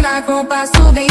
apaixonar com o passo bem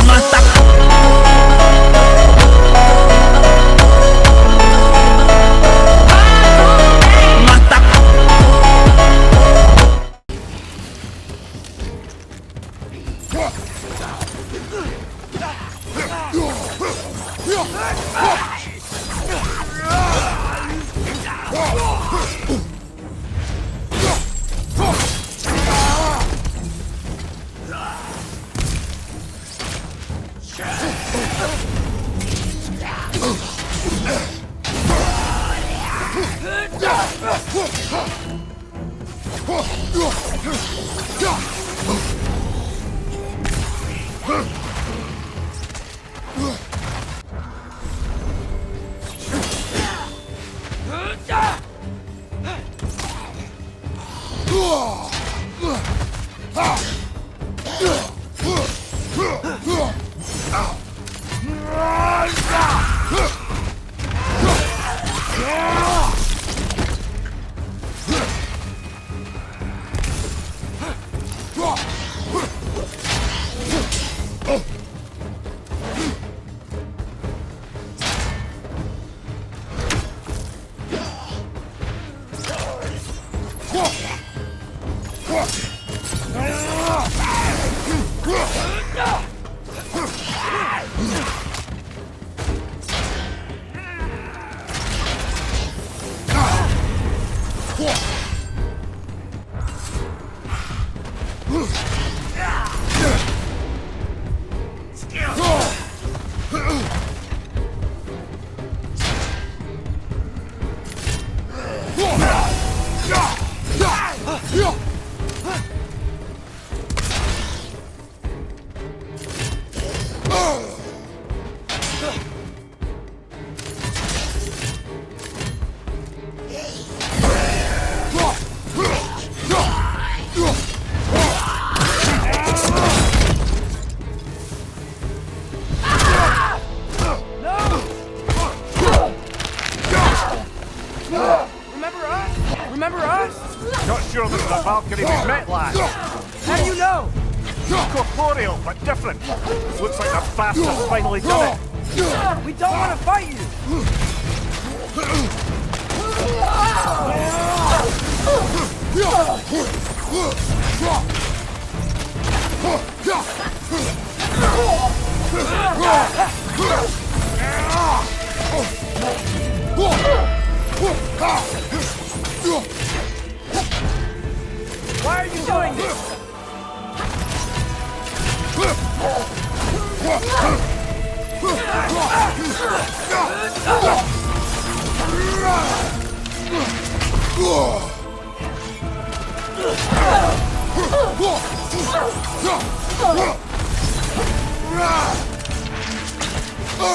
Why are you doing this?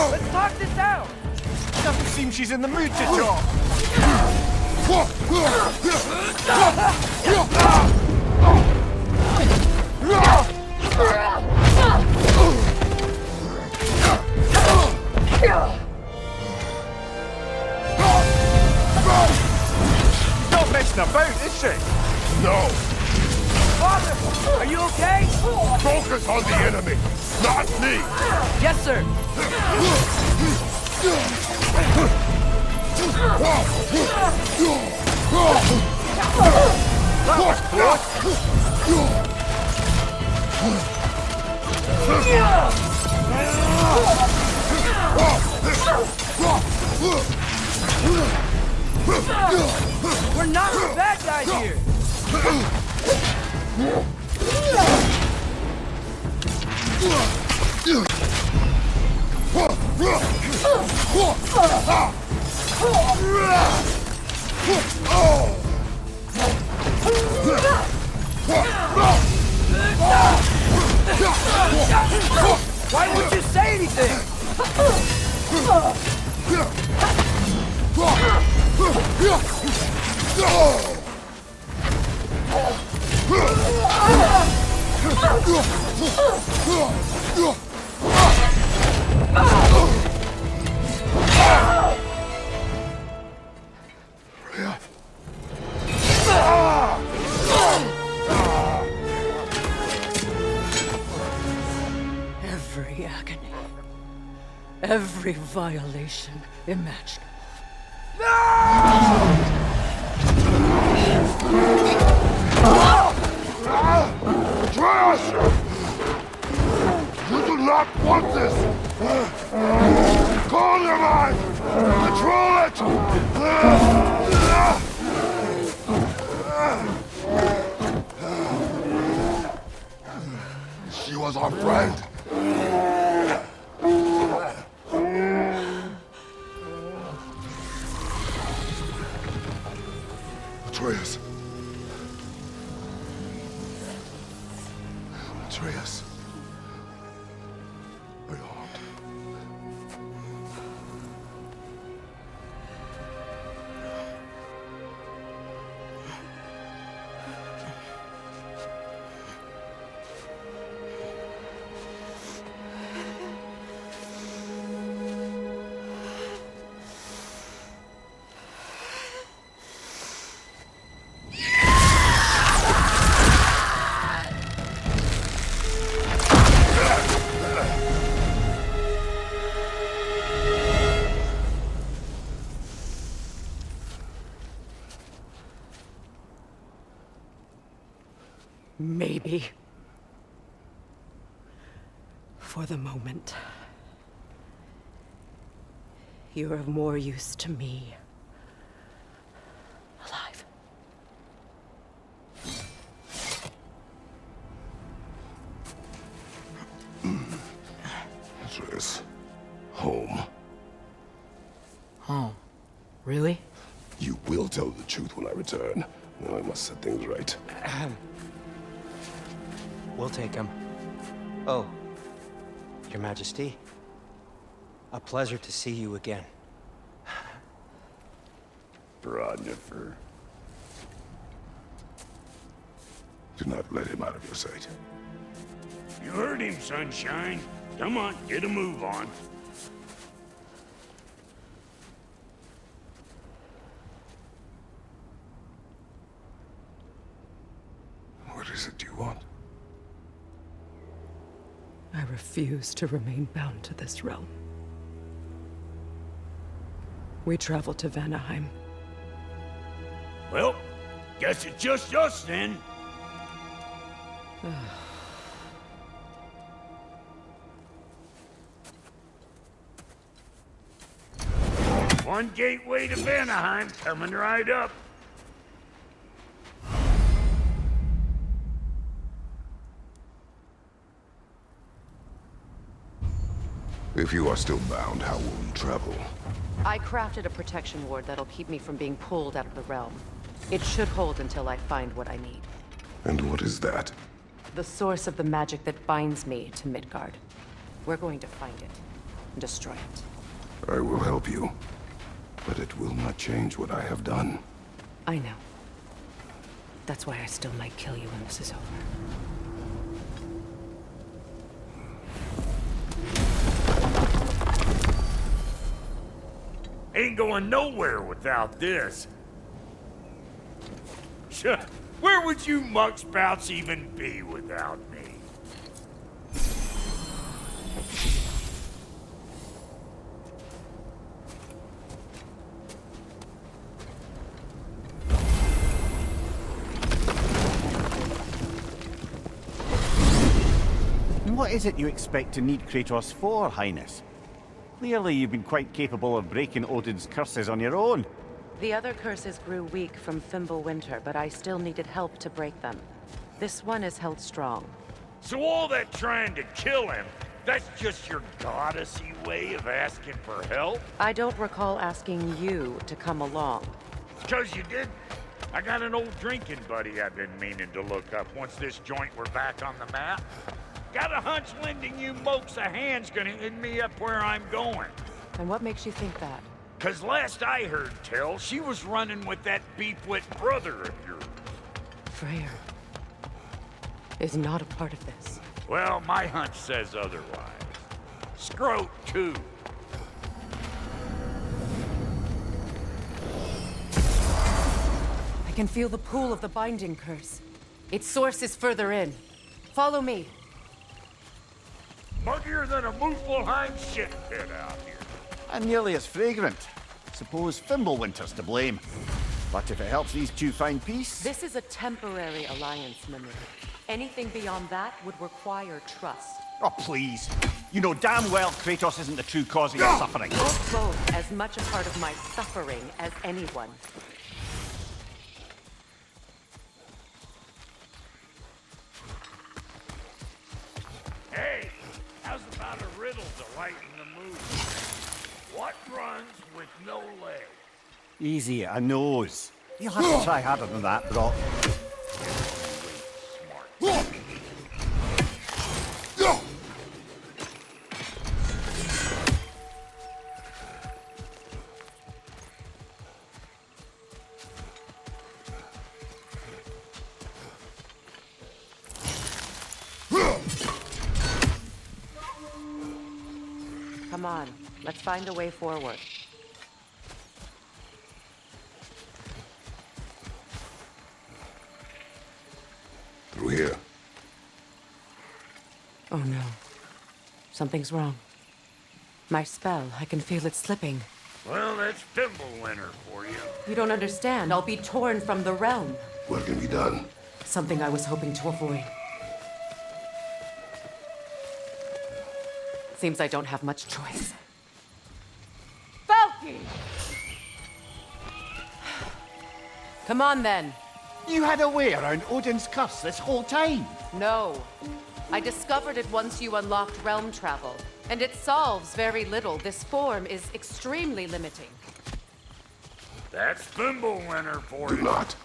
Let's talk this out. Doesn't seem she's in the mood to talk. Not messing about, is she? No! Father, are you okay? Focus on the enemy, not me! Yes, sir. That was close. We're not the bad guys here. Why won't you say anything? agony. Every violation imaginable. Atreus! You do not want this! Calm your mind! Control it! She was our friend. Atreus. Atreus. Are you harmed? Maybe. For the moment. You're of more use to me. Alive. Atreus. Home. Home? Really? You will tell the truth when I return. Now I must set things right. We'll take him. Oh, Your Majesty. A pleasure to see you again. Brodnifer. Do not let him out of your sight. You heard him, Sunshine. Come on, get a move on. What is it you want? I refuse to remain bound to this realm. We travel to Vanaheim. Well, guess it's just us then. One gateway to Vanaheim coming right up. If you are still bound, how will you travel? I crafted a protection ward that'll keep me from being pulled out of the realm. It should hold until I find what I need. And what is that? The source of the magic that binds me to Midgard. We're going to find it and destroy it. I will help you. But it will not change what I have done. I know. That's why I still might kill you when this is over. Ain't going nowhere without this. Where would you muckspouts even be without me? What is it you expect to need Kratos for, Highness? Clearly you've been quite capable of breaking Odin's curses on your own. The other curses grew weak from Fimbulwinter, but I still needed help to break them. This one is held strong. So all that trying to kill him, that's just your goddessy way of asking for help? I don't recall asking you to come along. 'Cause you did. I got an old drinking buddy I've been meaning to look up once this joint were back on the map. Got a hunch lending you mokes a hand's gonna end me up where I'm going. And what makes you think that? 'Cause last I heard tell, she was running with that beefwit brother of yours. Freya is not a part of this. Well, my hunch says otherwise. Scroat, too. I can feel the pull of the binding curse. Its source is further in. Follow me. Muggier than a Muspelheim shit pit out here. And nearly as fragrant. Suppose Fimbulwinter's to blame. But if it helps these two find peace... This is a temporary alliance, Mimir. Anything beyond that would require trust. Oh, please. You know damn well Kratos isn't the true cause of your suffering. You're both as much a part of my suffering as anyone. Hey, how's about a riddle to lighten the mood? What runs with no leg? Easy, a nose. You'll have to try harder than that, Brock. Smart. Come on, let's find a way forward. Through here. Oh no. Something's wrong. My spell, I can feel it slipping. Well, that's Fimbulwinter for you. You don't understand. I'll be torn from the realm. What can be done? Something I was hoping to avoid. Seems I don't have much choice. Falky! Come on then. You had a way around Odin's curse this whole time. No. I discovered it once you unlocked realm travel, and it solves very little. This form is extremely limiting. That's Fimbulwinter for Do you. not.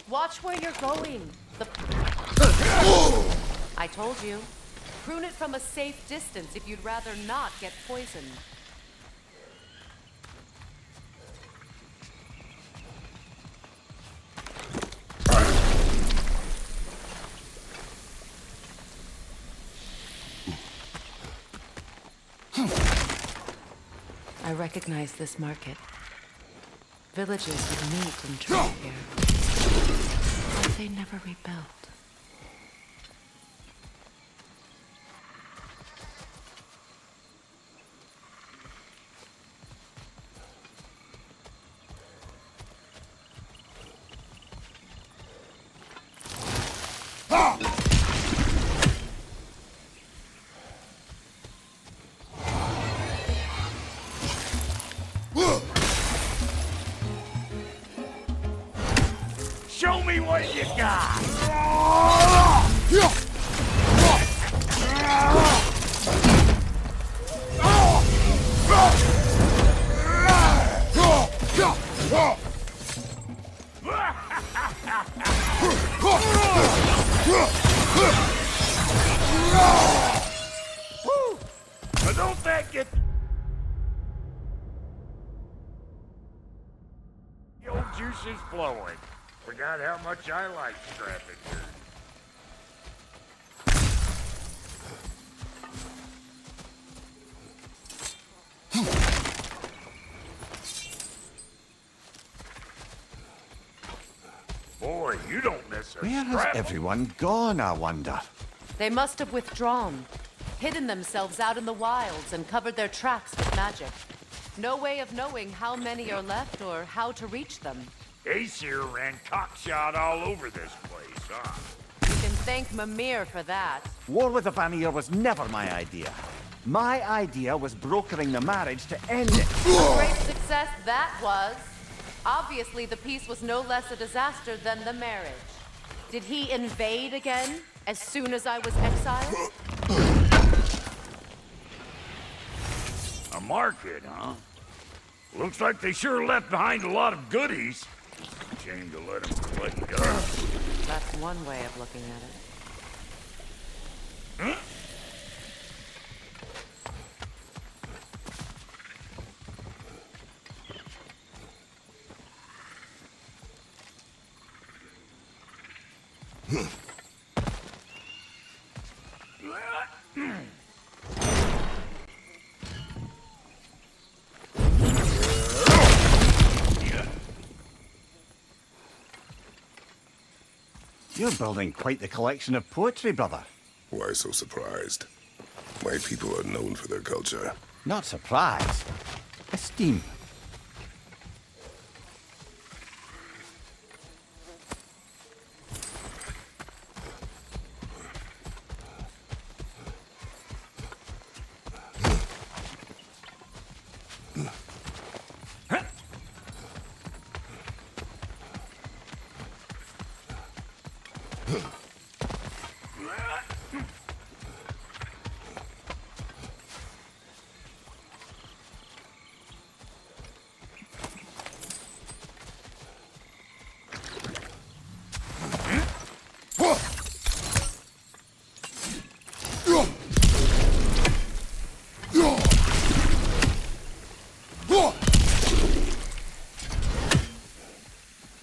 Watch where you're going. I told you. Prune it from a safe distance if you'd rather not get poisoned. I recognize this market. Villages with meat and trade here. But they never rebuilt. Show me what you got! Woo! Now don't that get the old juices flowing? Forgot how much I like scrapping dirt. Boy, you don't miss a Where has scrap. everyone gone, I wonder? They must have withdrawn, hidden themselves out in the wilds, and covered their tracks with magic. No way of knowing how many are left or how to reach them. Aesir ran cockshot all over this place, huh? You can thank Mimir for that. War with the Vanir was never my idea. My idea was brokering the marriage to end it. A great success that was. Obviously, the peace was no less a disaster than the marriage. Did he invade again, as soon as I was exiled? A market, huh? Looks like they sure left behind a lot of goodies. Shame to let them play dirt. That's one way of looking at it. You're building quite the collection of poetry, brother. Why so surprised? My people are known for their culture. Not surprise. Esteem.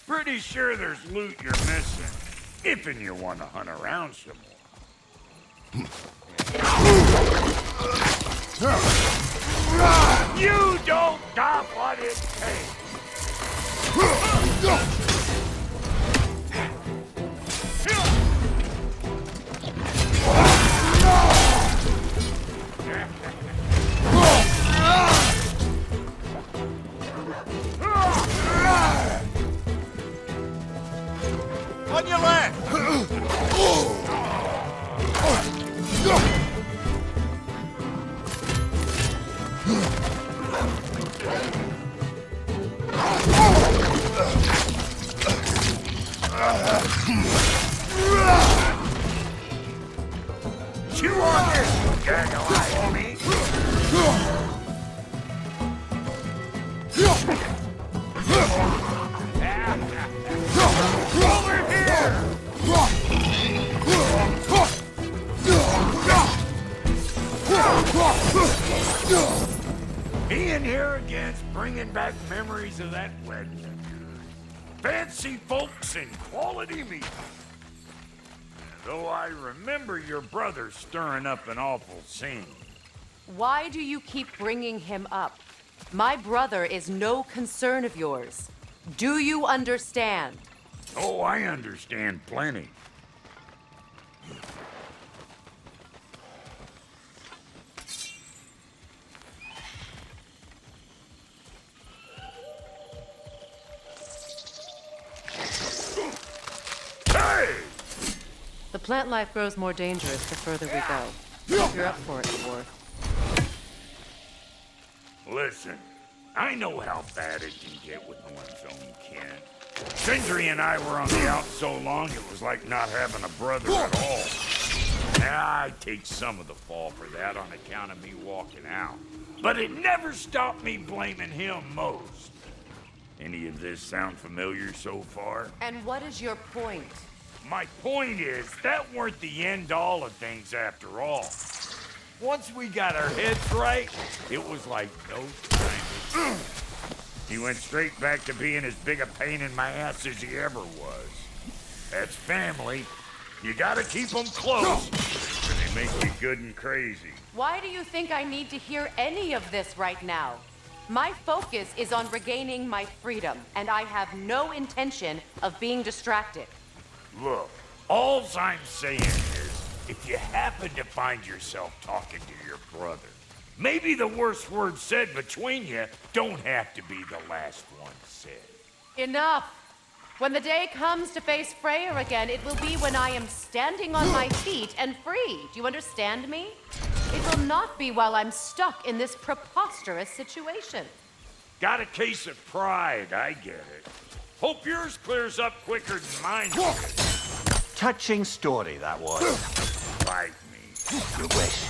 Pretty sure there's loot you're missing, if and you want to hunt around some more. You don't got what it takes! On your left! Chew on this, gaggle eye me! Over here! Being here again's bringing back memories of that wedding of yours. Fancy folks and quality meat. Though I remember your brother stirring up an awful scene. Why do you keep bringing him up? My brother is no concern of yours. Do you understand? Oh, I understand plenty. Hey! The plant life grows more dangerous the further we go. If you're up for it, Dwarf. Listen, I know how bad it can get with one's own kin. Sindri and I were on the out so long it was like not having a brother at all. I take some of the fall for that on account of me walking out. But it never stopped me blaming him most. Any of this sound familiar so far? And what is your point? My point is, that weren't the end-all of things after all. Once we got our heads right, it was like no time. He went straight back to being as big a pain in my ass as he ever was. That's family. You gotta keep them close, or they make you good and crazy. Why do you think I need to hear any of this right now? My focus is on regaining my freedom, and I have no intention of being distracted. Look, all I'm saying is, if you happen to find yourself talking to your brother, maybe the worst word said between you don't have to be the last one said. Enough! When the day comes to face Freya again, it will be when I am standing on my feet and free. Do you understand me? It will not be while I'm stuck in this preposterous situation. Got a case of pride, I get it. Hope yours clears up quicker than mine did. Touching story, that was. Bite me. You wish.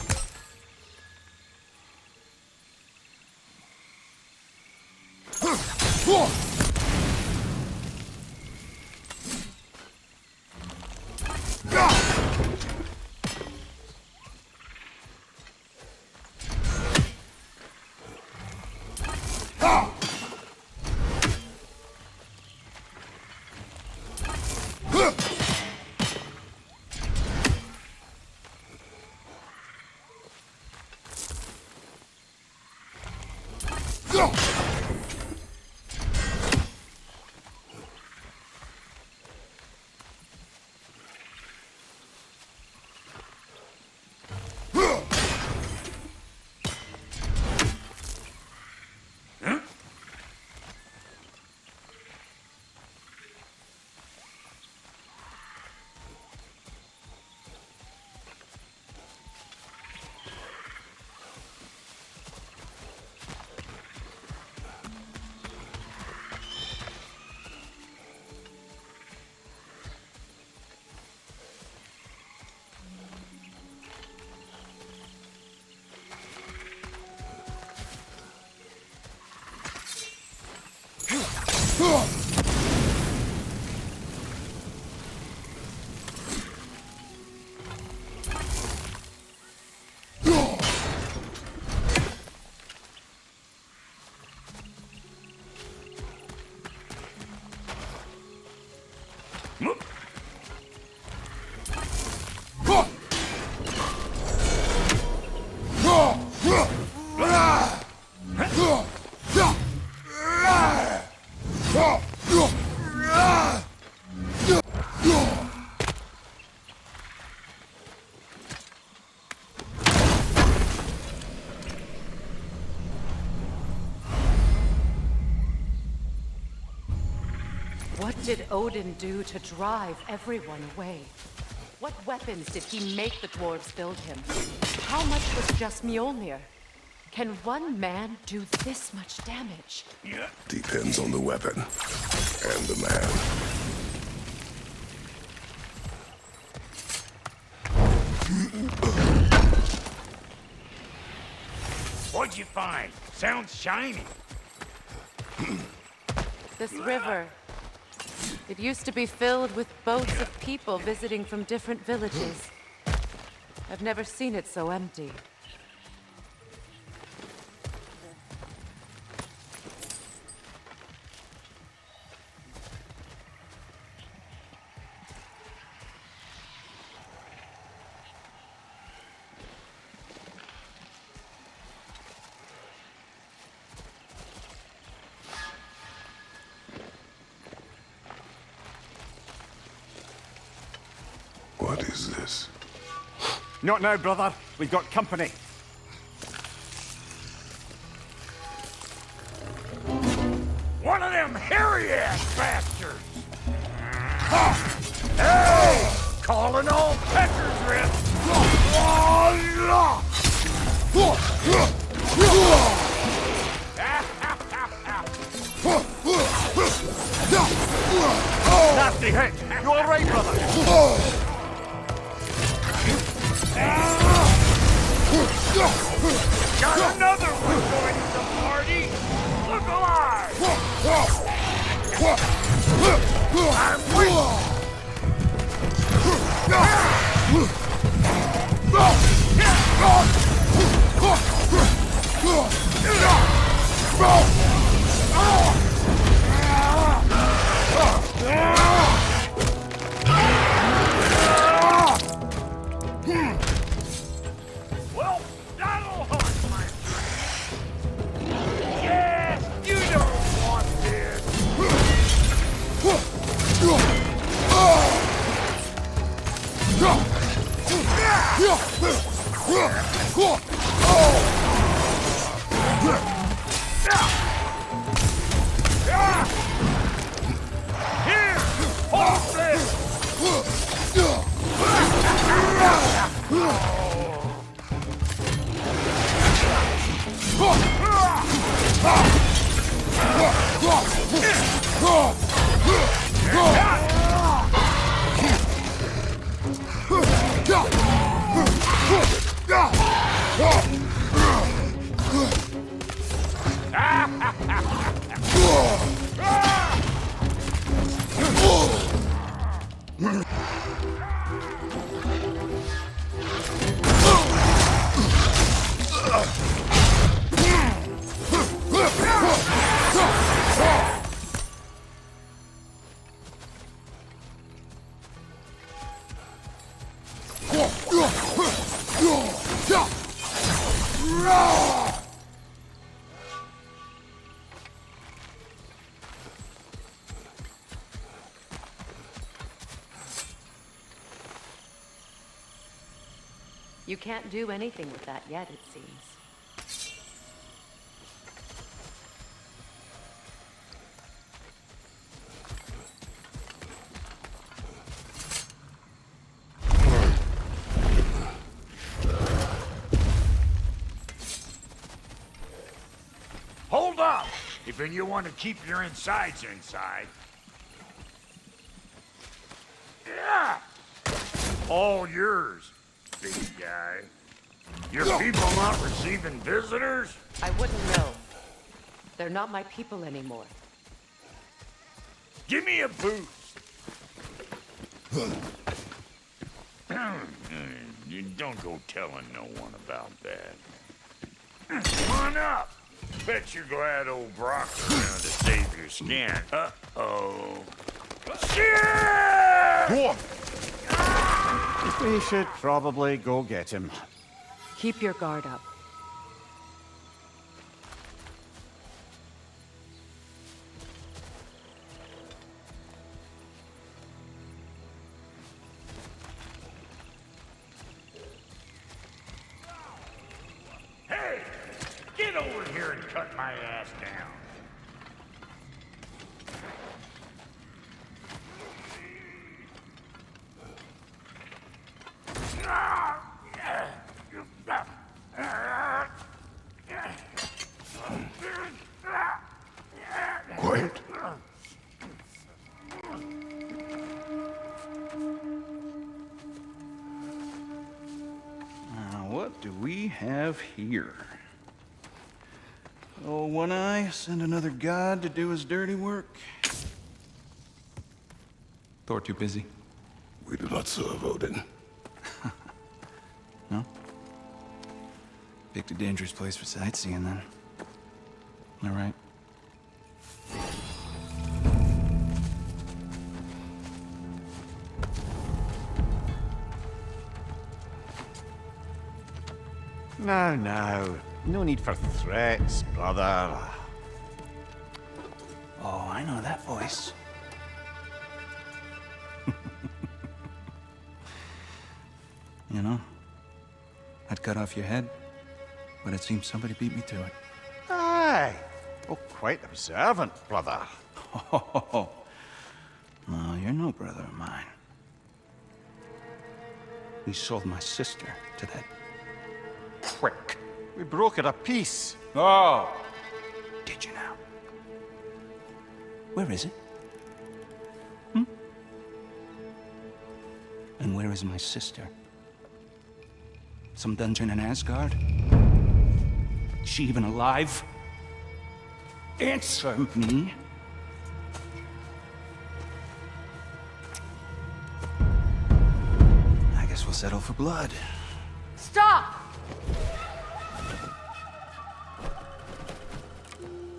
What did Odin do to drive everyone away? What weapons did he make the dwarves build him? How much was just Mjolnir? Can one man do this much damage? Depends on the weapon and the man. What'd you find? Sounds shiny. This river. It used to be filled with boats of people visiting from different villages. I've never seen it so empty. What is this? Not now, brother. We've got company. One of them hairy-ass bastards! Hey! Calling all peckers, Rip! Nasty hit. You all right, brother? Got another one joining the party! Look alive! I'm well, that'll hunt, my friend. Yeah, you don't want this. Here, hold this. You can't do anything with that yet, it seems. Hold up! If you want to keep your insides inside. Yeah! All yours, big guy. Your people not receiving visitors? I wouldn't know. They're not my people anymore. Give me a boost. You don't go telling no one about that. Come on up. Bet you're glad old Brock's around to save your skin. Uh-oh. Shit! We should probably go get him. Keep your guard up. Hey! Get over here and cut my ass down. Quiet. What do we have here? Oh, One Eye, send another god to do his dirty work. Thor too busy? We do not serve Odin. No? Picked a dangerous place for sightseeing, then. All right. Now. No need for threats, brother. Oh, I know that voice. You know, I'd cut off your head, but it seems somebody beat me to it. Aye. Oh, quite observant, brother. Oh, no, you're no brother of mine. We sold my sister to that prick. We broke it a piece. Oh! Did you now? Where is it? And where is my sister? Some dungeon in Asgard? Is she even alive? Answer me. I guess we'll settle for blood. Stop!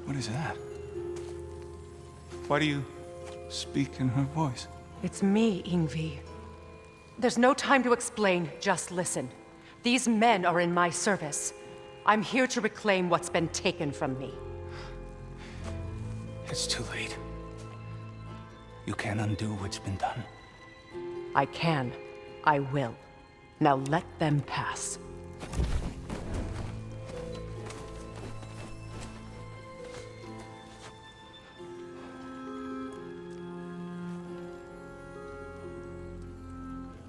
What is that? Why do you speak in her voice? It's me, Ingvi. There's no time to explain, just listen. These men are in my service. I'm here to reclaim what's been taken from me. It's too late. You can't undo what's been done. I can. I will. Now let them pass.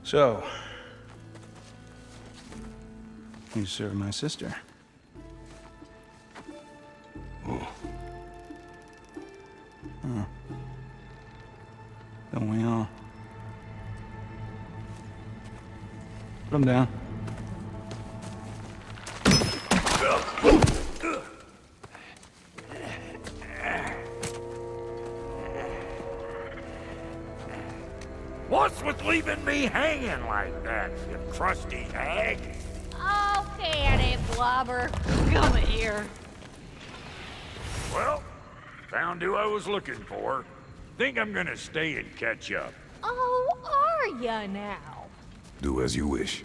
So, you serve my sister. Oh. Huh. Don't we all? Put him down. What's with leaving me hanging like that, you crusty hag? Oh, can it, Blobber? Come here. Well, found who I was looking for. Think I'm gonna stay and catch up. Oh, are ya now? Do as you wish.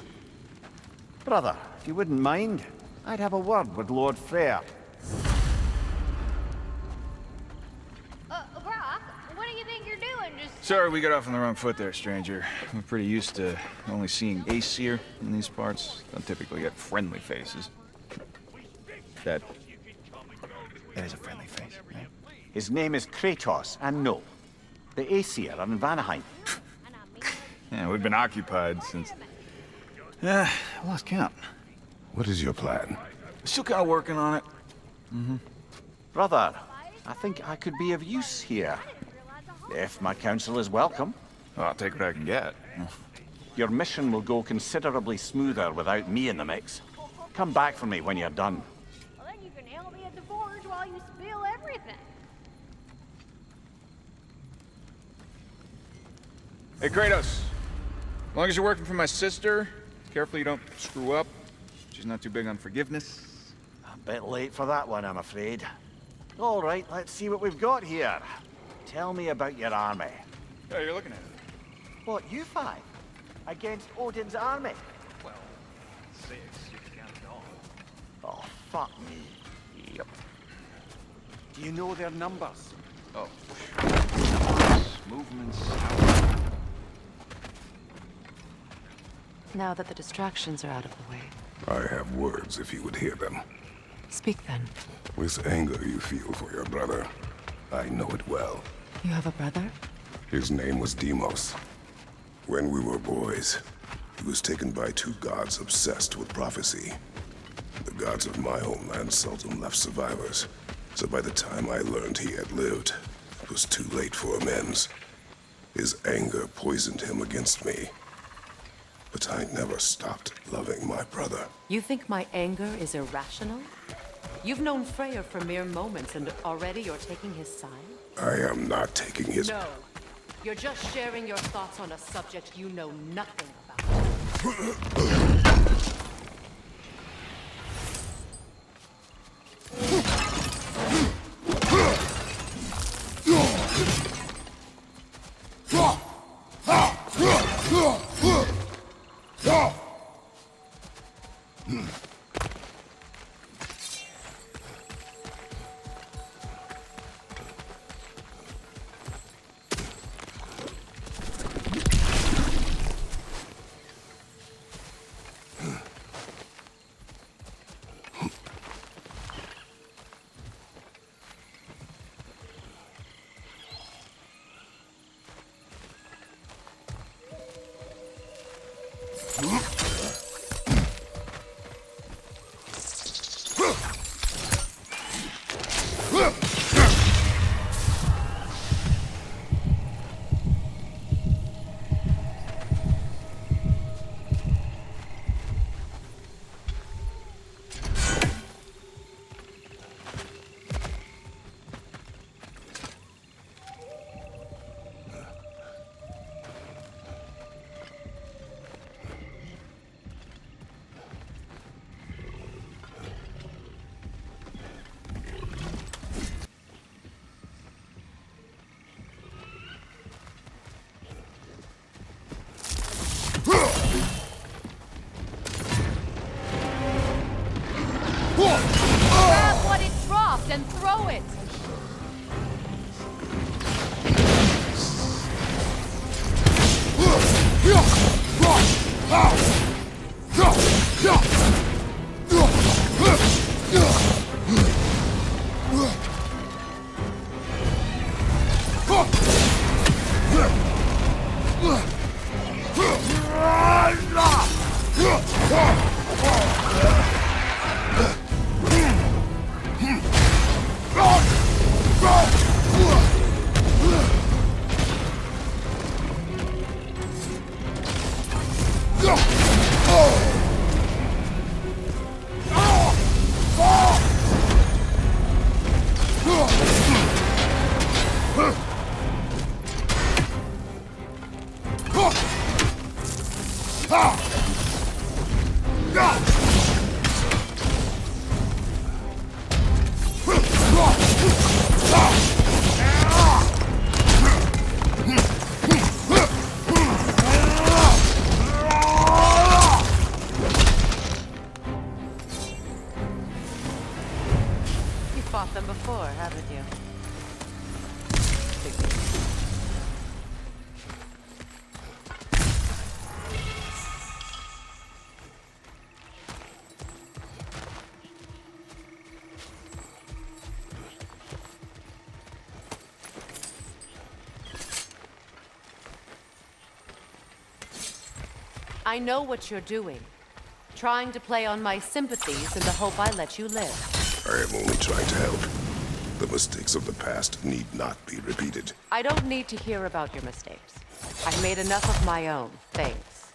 Brother, if you wouldn't mind, I'd have a word with Lord Freya. Brock, what do you think you're doing? Just... Sorry we got off on the wrong foot there, stranger. We're pretty used to only seeing Aesir in these parts. Don't typically get friendly faces. That is a friendly face, right? His name is Kratos, and no, the Aesir are in Vanaheim. Yeah, we've been occupied since... I lost count. What is your plan? Still kind of working on it. Brother, I think I could be of use here. If my counsel is welcome. Well, I'll take what I can get. Your mission will go considerably smoother without me in the mix. Come back for me when you're done. Well, then you can help me at the forge while you spill everything. Hey, Kratos. As long as you're working for my sister, careful you don't screw up. She's not too big on forgiveness. A bit late for that one, I'm afraid. All right, let's see what we've got here. Tell me about your army. Yeah, you're looking at it. What, you five? Against Odin's army? Well, 6, you can count it all. Oh, fuck me. Yep. Do you know their numbers? Oh, movements. Now that the distractions are out of the way, I have words if you would hear them. speak then. This anger you feel for your brother, I know it well. You have a brother? His name was Deimos. When we were boys, he was taken by 2 gods obsessed with prophecy. The gods of my homeland seldom left survivors, so by the time I learned he had lived, it was too late for amends. His anger poisoned him against me. But I never stopped loving my brother. You think my anger is irrational? You've known Freya for mere moments, and already you're taking his side? I am not taking his... No. You're just sharing your thoughts on a subject you know nothing about. Grab what it dropped and throw it! Fought them before, haven't you? I know what you're doing. Trying to play on my sympathies in the hope I let you live. I am only trying to help. The mistakes of the past need not be repeated. I don't need to hear about your mistakes. I've made enough of my own, thanks.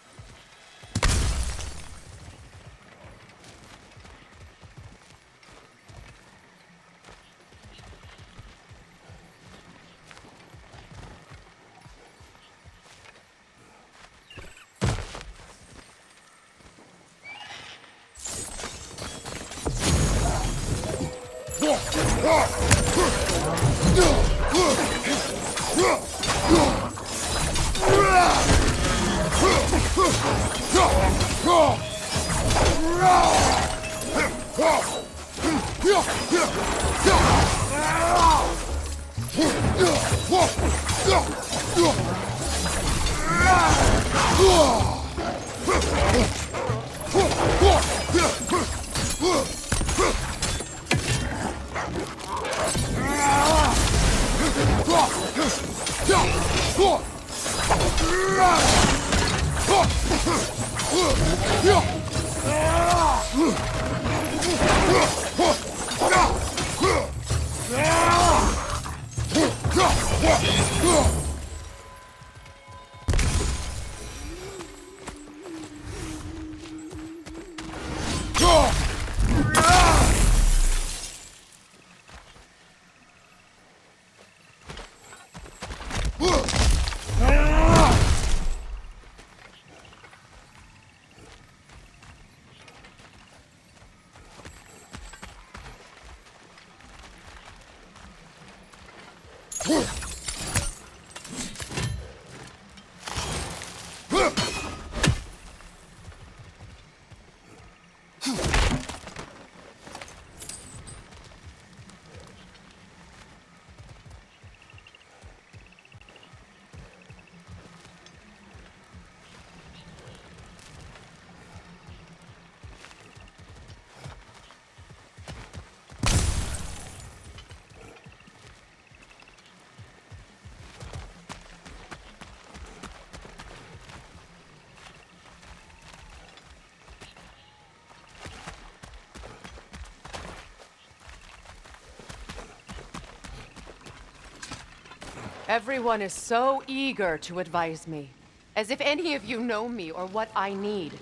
Everyone is so eager to advise me, as if any of you know me or what I need.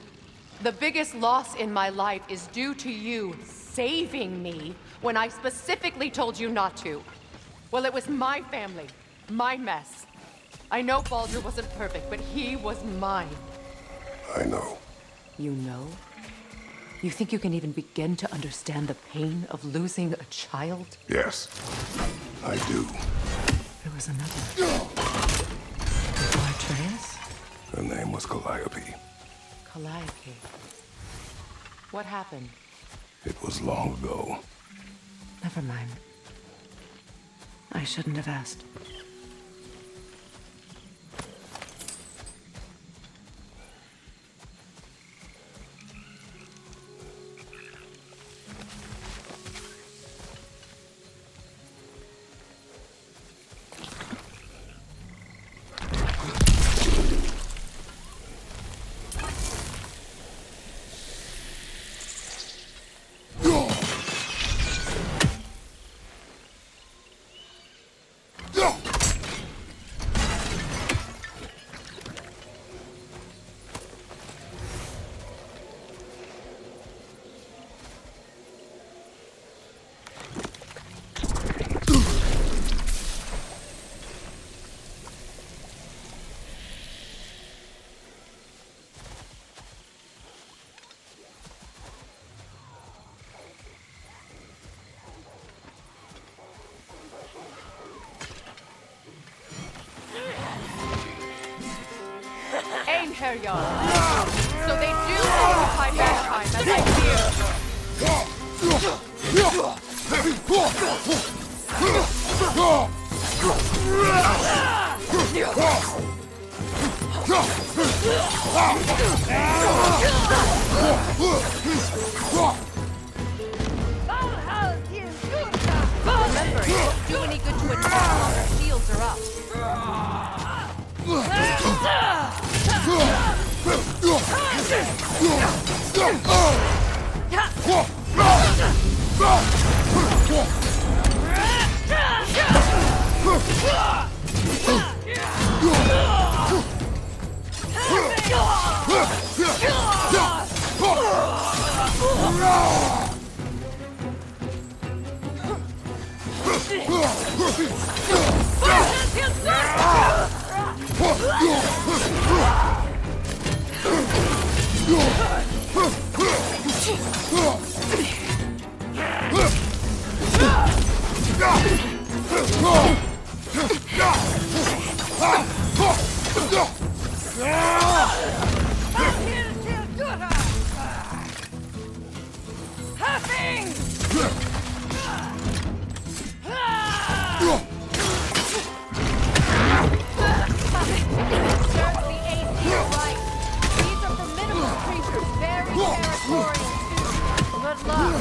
The biggest loss in my life is due to you saving me when I specifically told you not to. Well, it was my family, my mess. I know Baldur wasn't perfect, but he was mine. I know. You know? You think you can even begin to understand the pain of losing a child? Yes, I do. There was another. Before Atreus? Her name was Calliope. Calliope. What happened? It was long ago. Never mind. I shouldn't have asked. Herjar. So they do occupy Manheim, as I feared. Remember, it won't do any good to attack while their shields are up. Serves the Aesir right. These are formidable creatures, very territorial too. Good luck.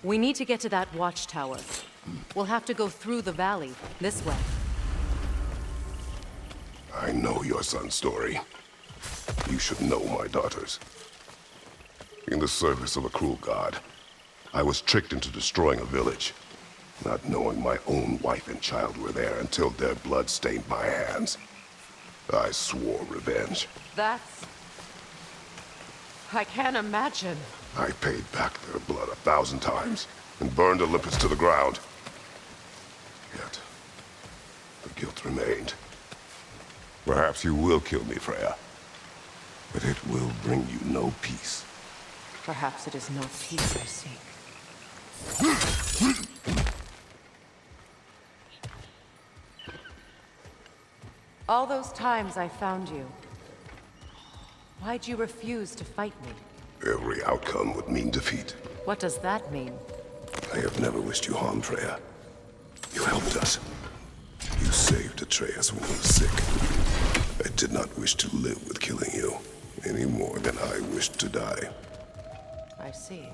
We need to get to that watchtower. We'll have to go through the valley, this way. I know your son's story. You should know my daughter's. In the service of a cruel god, I was tricked into destroying a village, not knowing my own wife and child were there until their blood stained my hands. I swore revenge. That's... I can't imagine. I paid back their blood 1,000 times and burned Olympus to the ground. Yet, the guilt remained. Perhaps you will kill me, Freya, but it will bring you no peace. Perhaps it is not peace I seek. All those times I found you, why'd you refuse to fight me? Every outcome would mean defeat. What does that mean? I have never wished you harm, Freya. You helped us. You saved Atreus when he was sick. I did not wish to live with killing you, any more than I wished to die. I see.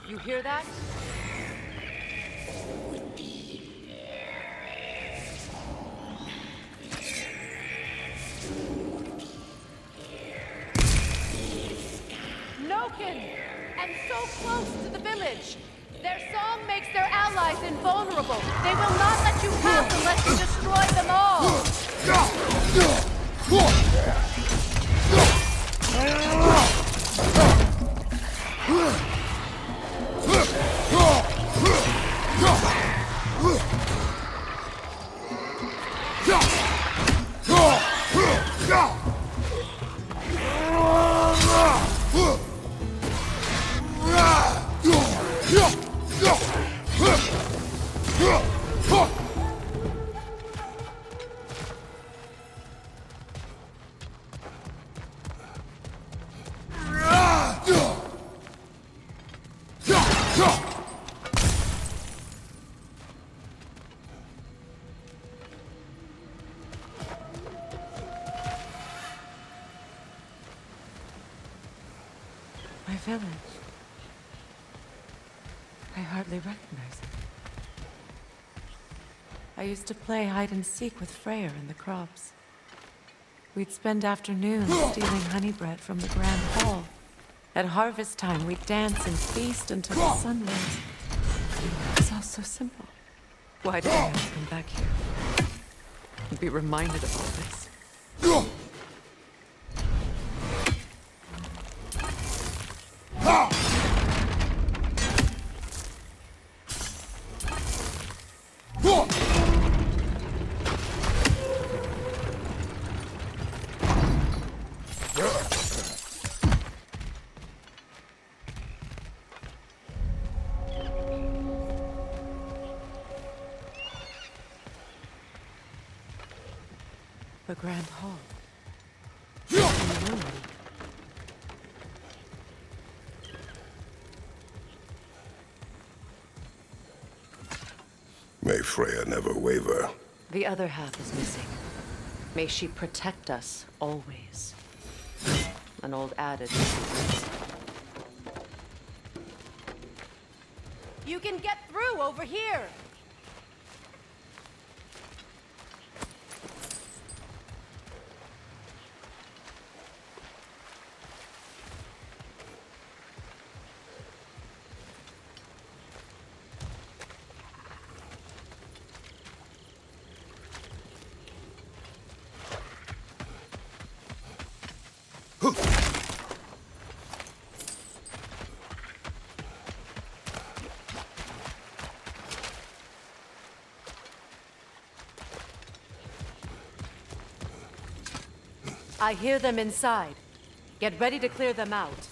You hear that? And so close to the village. Their song makes their allies invulnerable. They will not let you pass unless you destroy them all. village. I hardly recognize it. I used to play hide and seek with Freya in the crops. We'd spend afternoons stealing honey bread from the Grand Hall. At harvest time, we'd dance and feast until the sun rose. It was all so simple. Why did I have to come back here? And be reminded of all this? The Grand Hall. May Freya never waver. The other half is missing. May she protect us always. An old adage. You can get through over here! I hear them inside. Get ready to clear them out.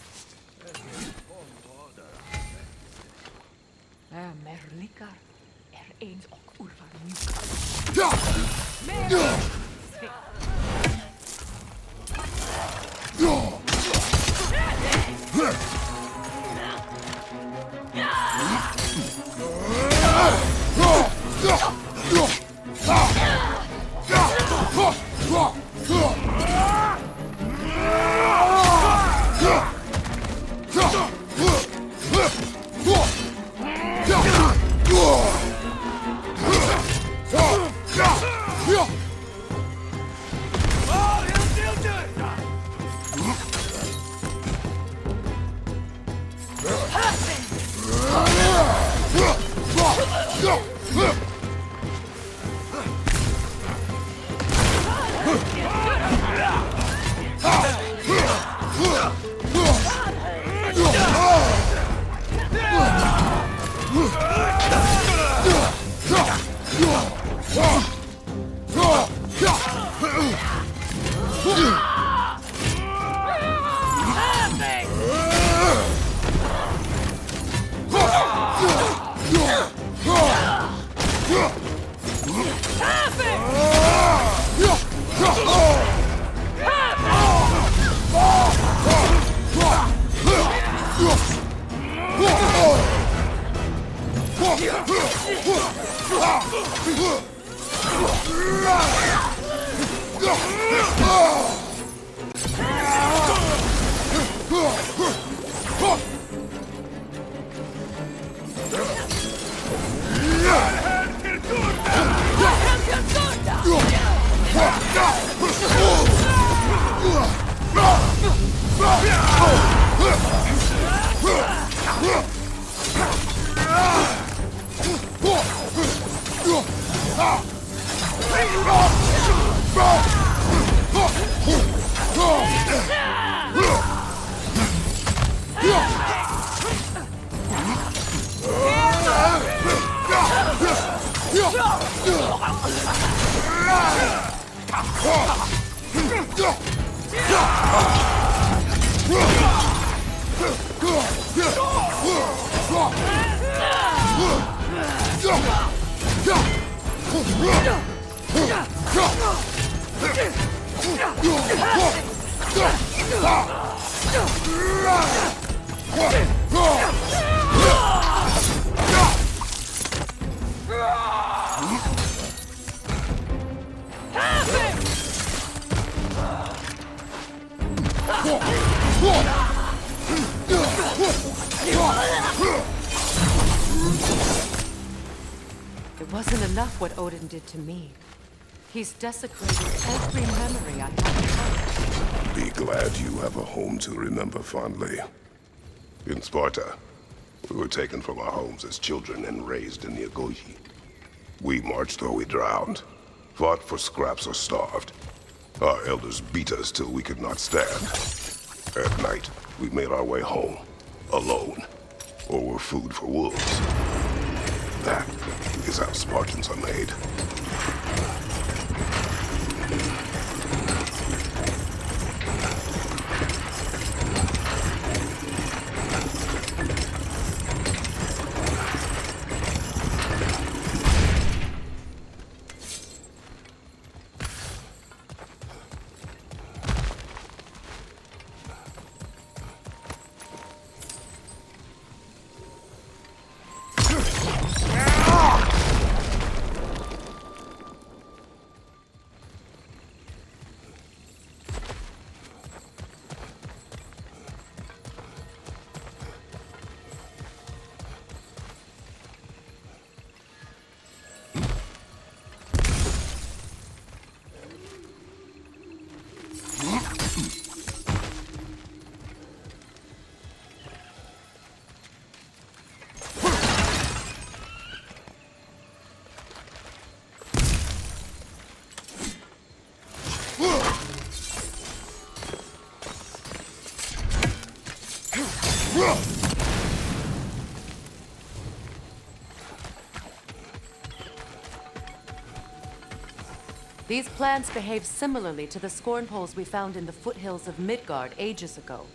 It wasn't enough what Odin did to me. He's desecrated every memory I have. Be glad you have a home to remember fondly. In Sparta, we were taken from our homes as children and raised in the Agogi. We marched or we drowned, fought for scraps or starved. Our elders beat us till we could not stand. At night, we made our way home, alone, or were food for wolves. That is how Spartans are made. These plants behave similarly to the scorn poles we found in the foothills of Midgard ages ago.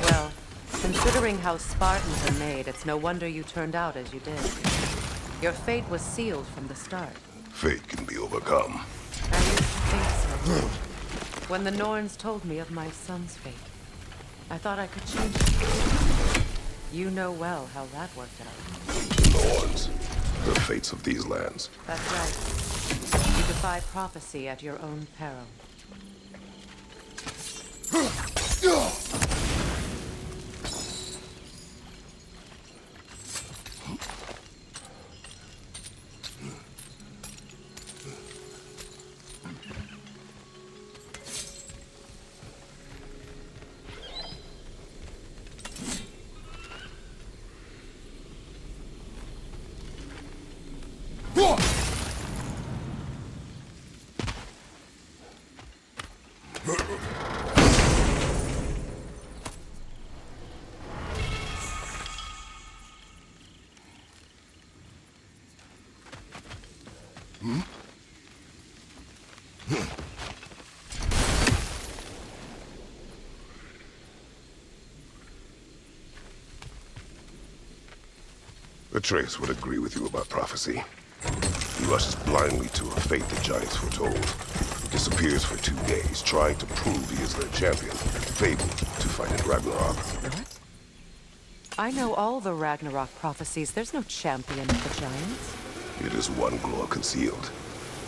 Well, considering how Spartans are made, it's no wonder you turned out as you did. Your fate was sealed from the start. Fate can be overcome. I used to think so. When the Norns told me of my son's fate, I thought I could change it. You know well how that worked out. The Norns, the fates of these lands. That's right. You defy prophecy at your own peril. Atreus would agree with you about prophecy. He rushes blindly to a fate the giants foretold. Disappears for 2 days, trying to prove he is their champion, fabled to fight in Ragnarok. What? I know all the Ragnarok prophecies. There's no champion of the giants. It is one glow concealed.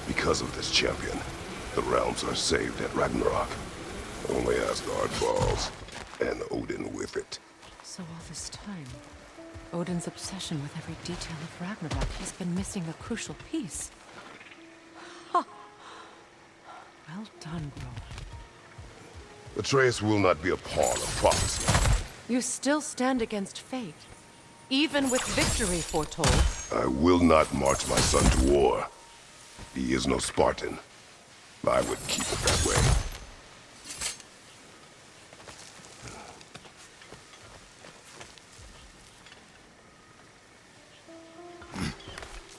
Because of this champion, the realms are saved at Ragnarok. Only Asgard falls, and Odin with it. So all this time, Odin's obsession with every detail of Ragnarok. He's been missing a crucial piece. Ha! Well done, Gro. Atreus will not be a pawn of prophecy. You still stand against fate, even with victory foretold. I will not march my son to war. He is no Spartan. I would keep it that way.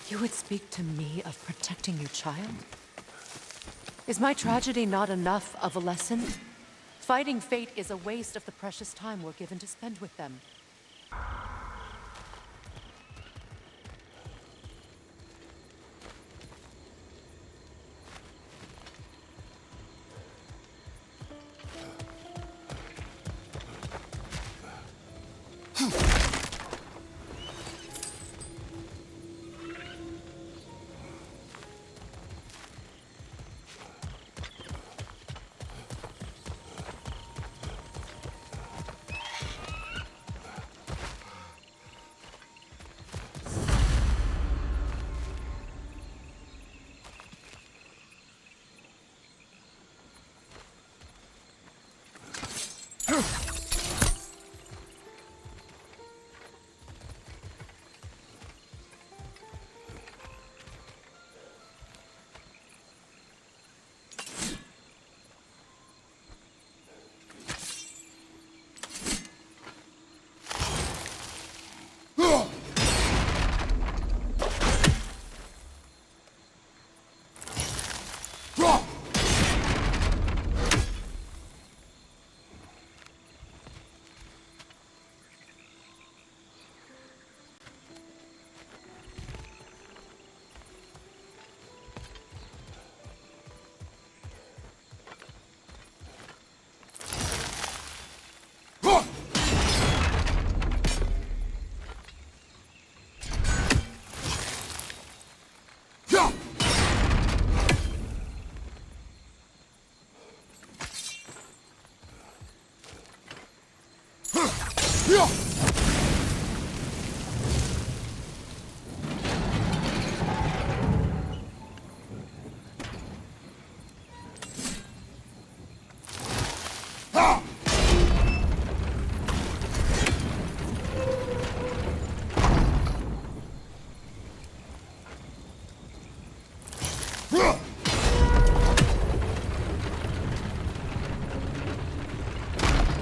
You would speak to me of protecting your child? Is my tragedy not enough of a lesson? Fighting fate is a waste of the precious time we're given to spend with them.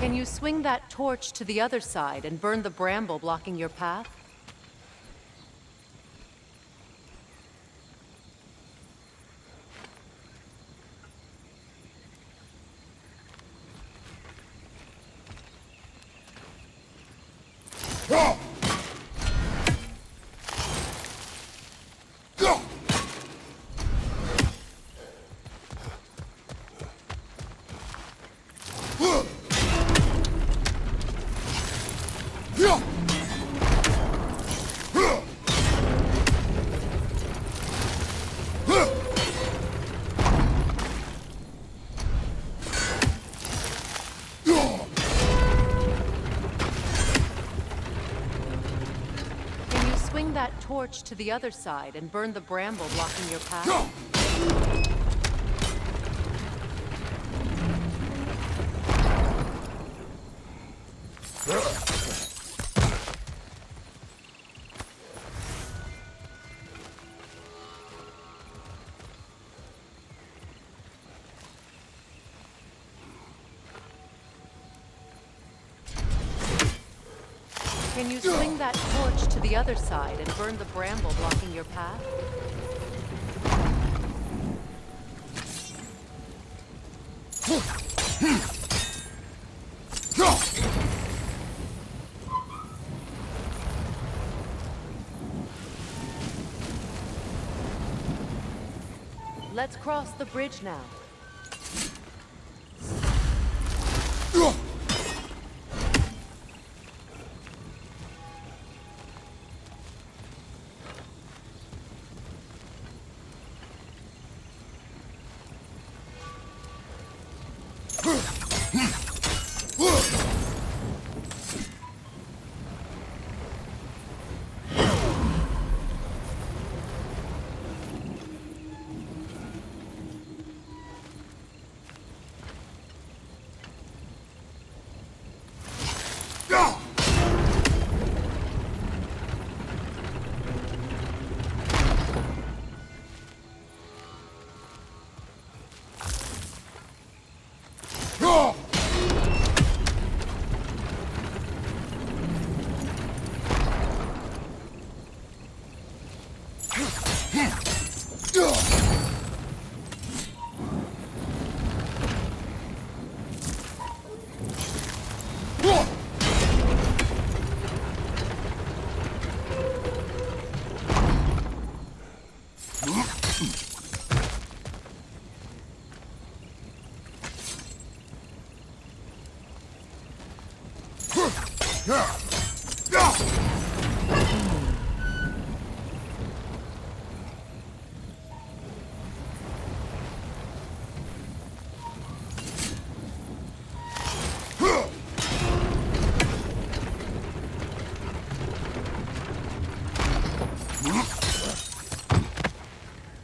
Can you swing that torch to the other side and burn the bramble blocking your path? That torch to the other side and burn the bramble blocking your path. Can you swing that torch to the other side and burn the bramble blocking your path? Let's cross the bridge now.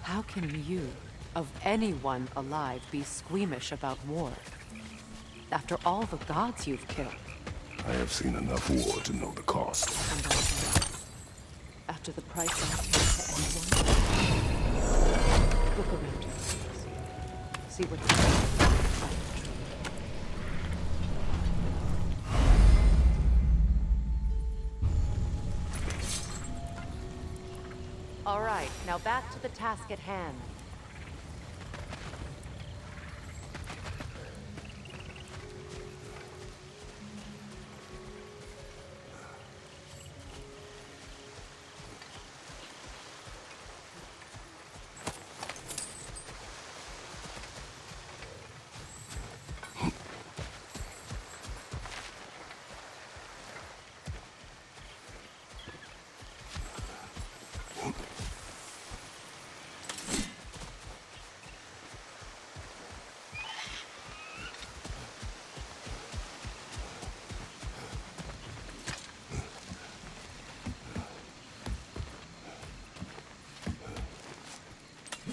How can you, of anyone alive, be squeamish about war? After all the gods you've killed. I have seen enough war to know the cost. And also, after the price I paid to end one. Look around you. See what's there. All right, now back to the task at hand.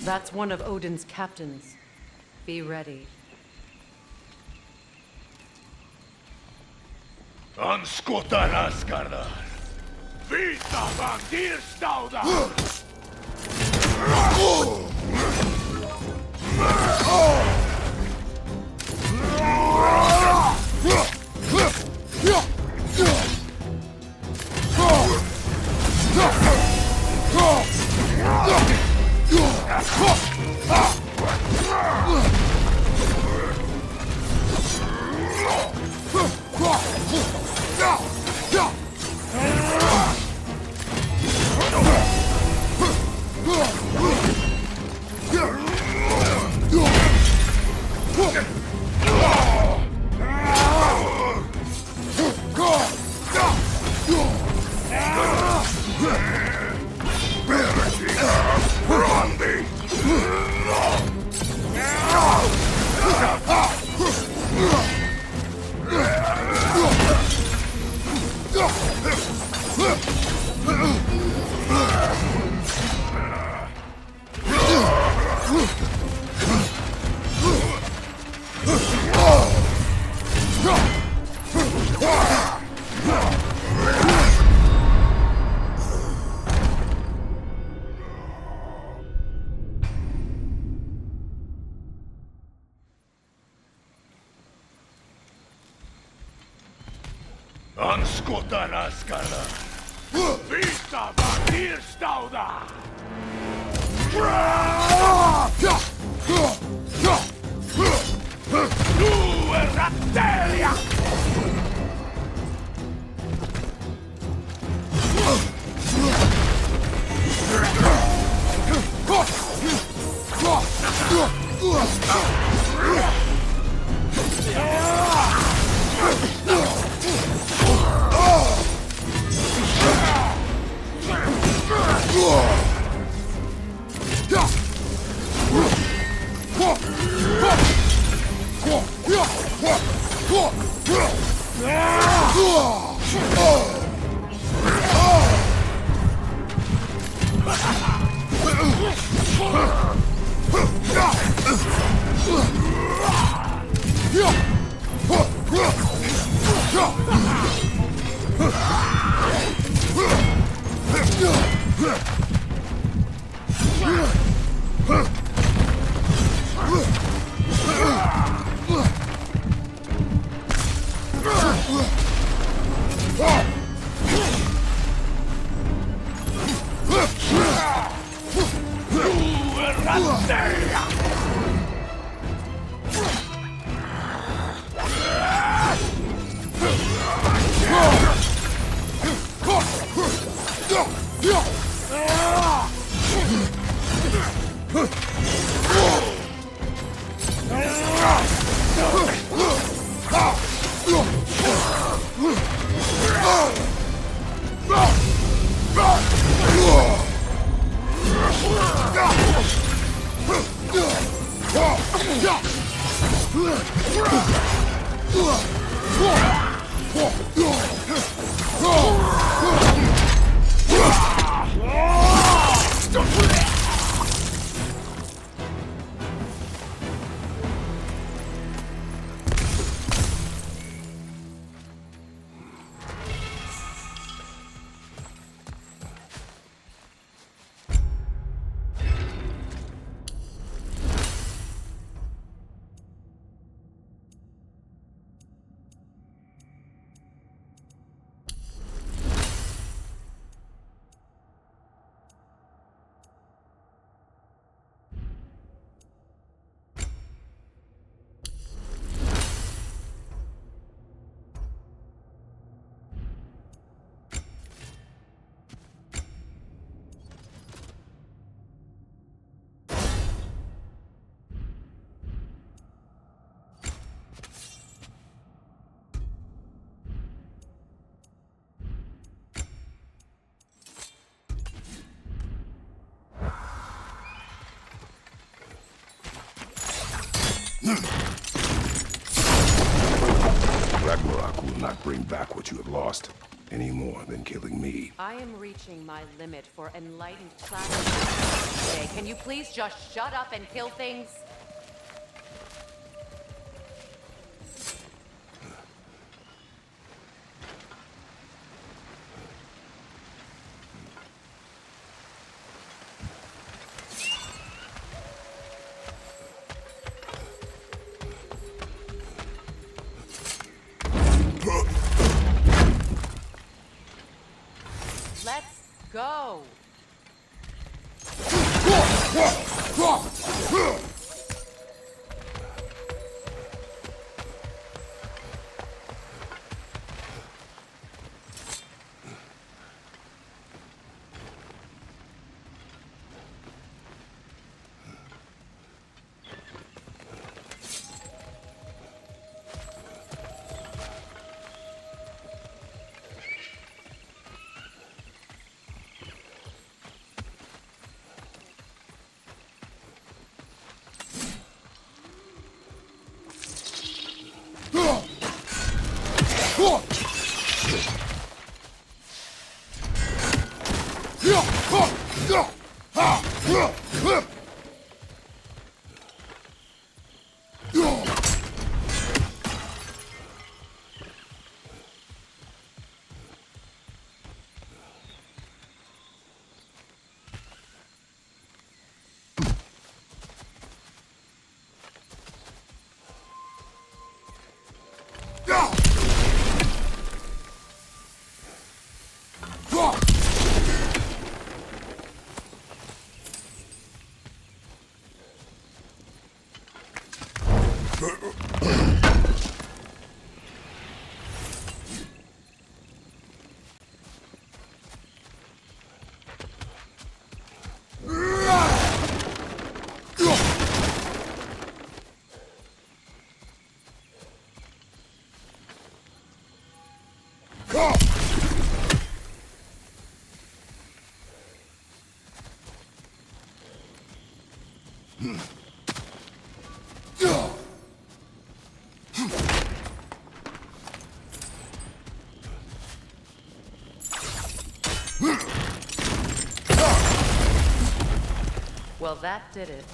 That's one of Odin's captains. Be ready. Anskotan Asgardar! Vita Vandirstauda! Anskotan Asgardar! Vita Vandirstauda! Nu är Rattelia! Ragnarök will not bring back what you have lost, any more than killing me. I am reaching my limit for enlightened clarity today. Can you please just shut up and kill things? Let's go. Well, that did it.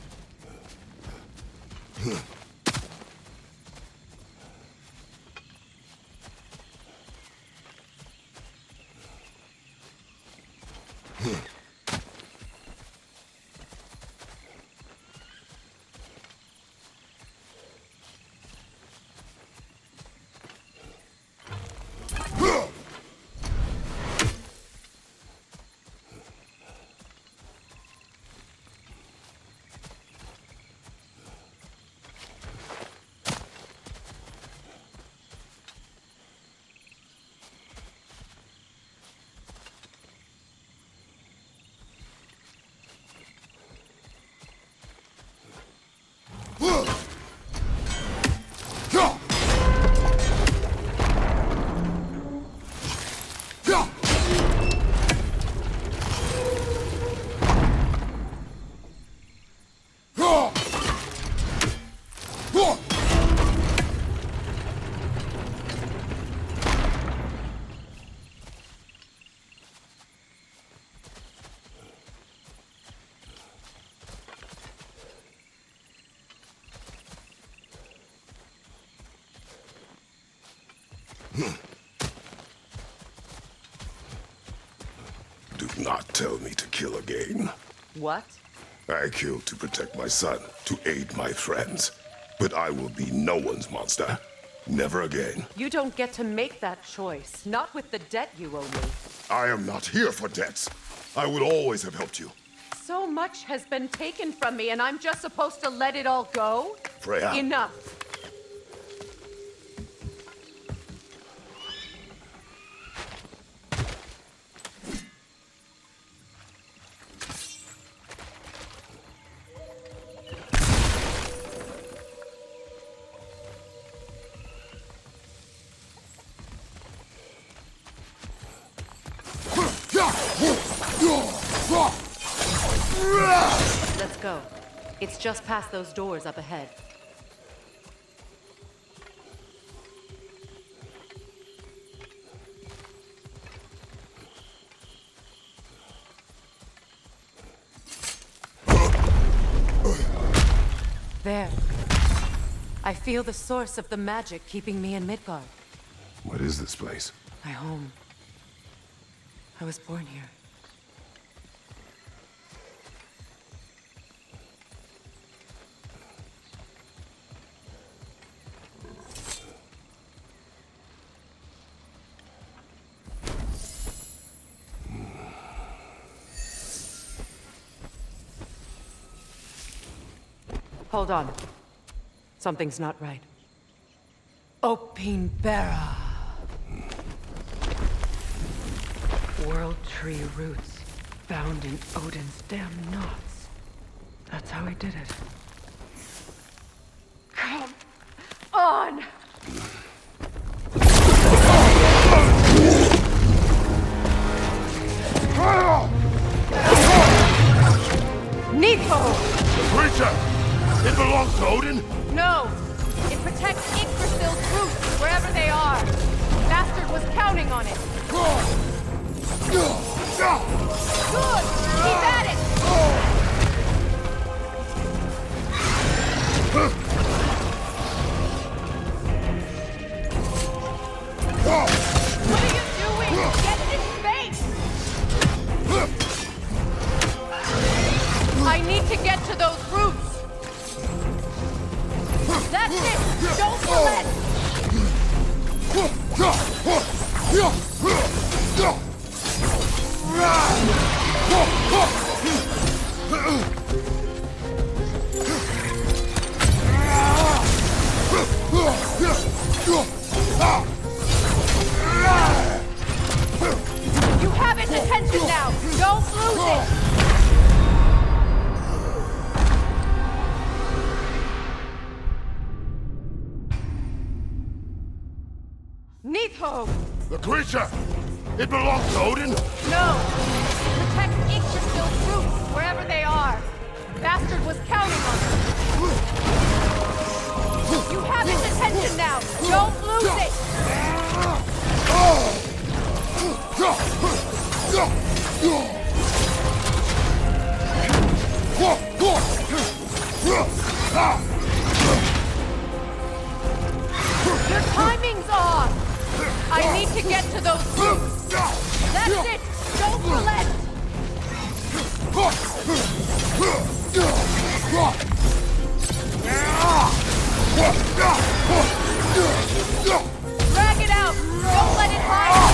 not tell me to kill again. What? I killed to protect my son, to aid my friends. But I will be no one's monster. Never again. You don't get to make that choice. Not with the debt you owe me. I am not here for debts. I would always have helped you. So much has been taken from me, and I'm just supposed to let it all go? Freya. Enough. Let's go. It's just past those doors up ahead. There. I feel the source of the magic keeping me in Midgard. What is this place? My home. I was born here. Hold on. Something's not right. Opinbera. World tree roots found in Odin's damn knots. That's how he did it. Come on! Nepo! The creature! It belongs to Odin? No! It protects Yggdrasil's roots, wherever they are. Bastard was counting on it. Good! Keep at it! What are you doing? Get in space! I need to get to those roots! That's it! Don't relent! You have its attention now! Don't lose it! Neathog! The creature! It belongs to Odin? No! Protect Yggdrasil's roots, wherever they are. Bastard was counting on it. You have its attention now! Don't lose it! Your timing's off! I need to get to those roots! That's it! Don't relent! Drag it out! Don't let it hide!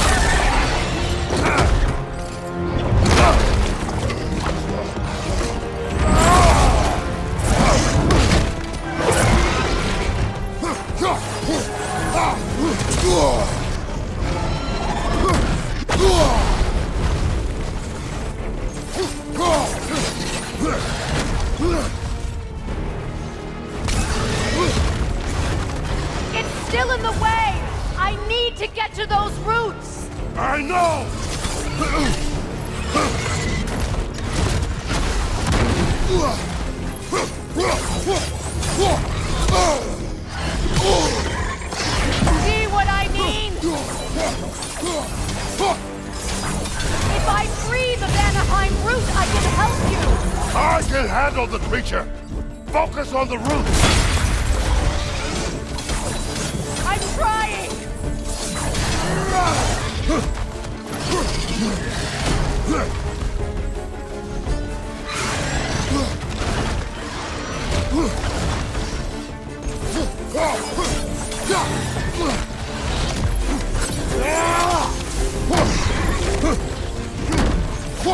It's still in the way! I need to get to those roots! I know! See what I mean? If I free the Vanaheim root, I can help you! I can handle the creature! Focus on the root! I'm trying! I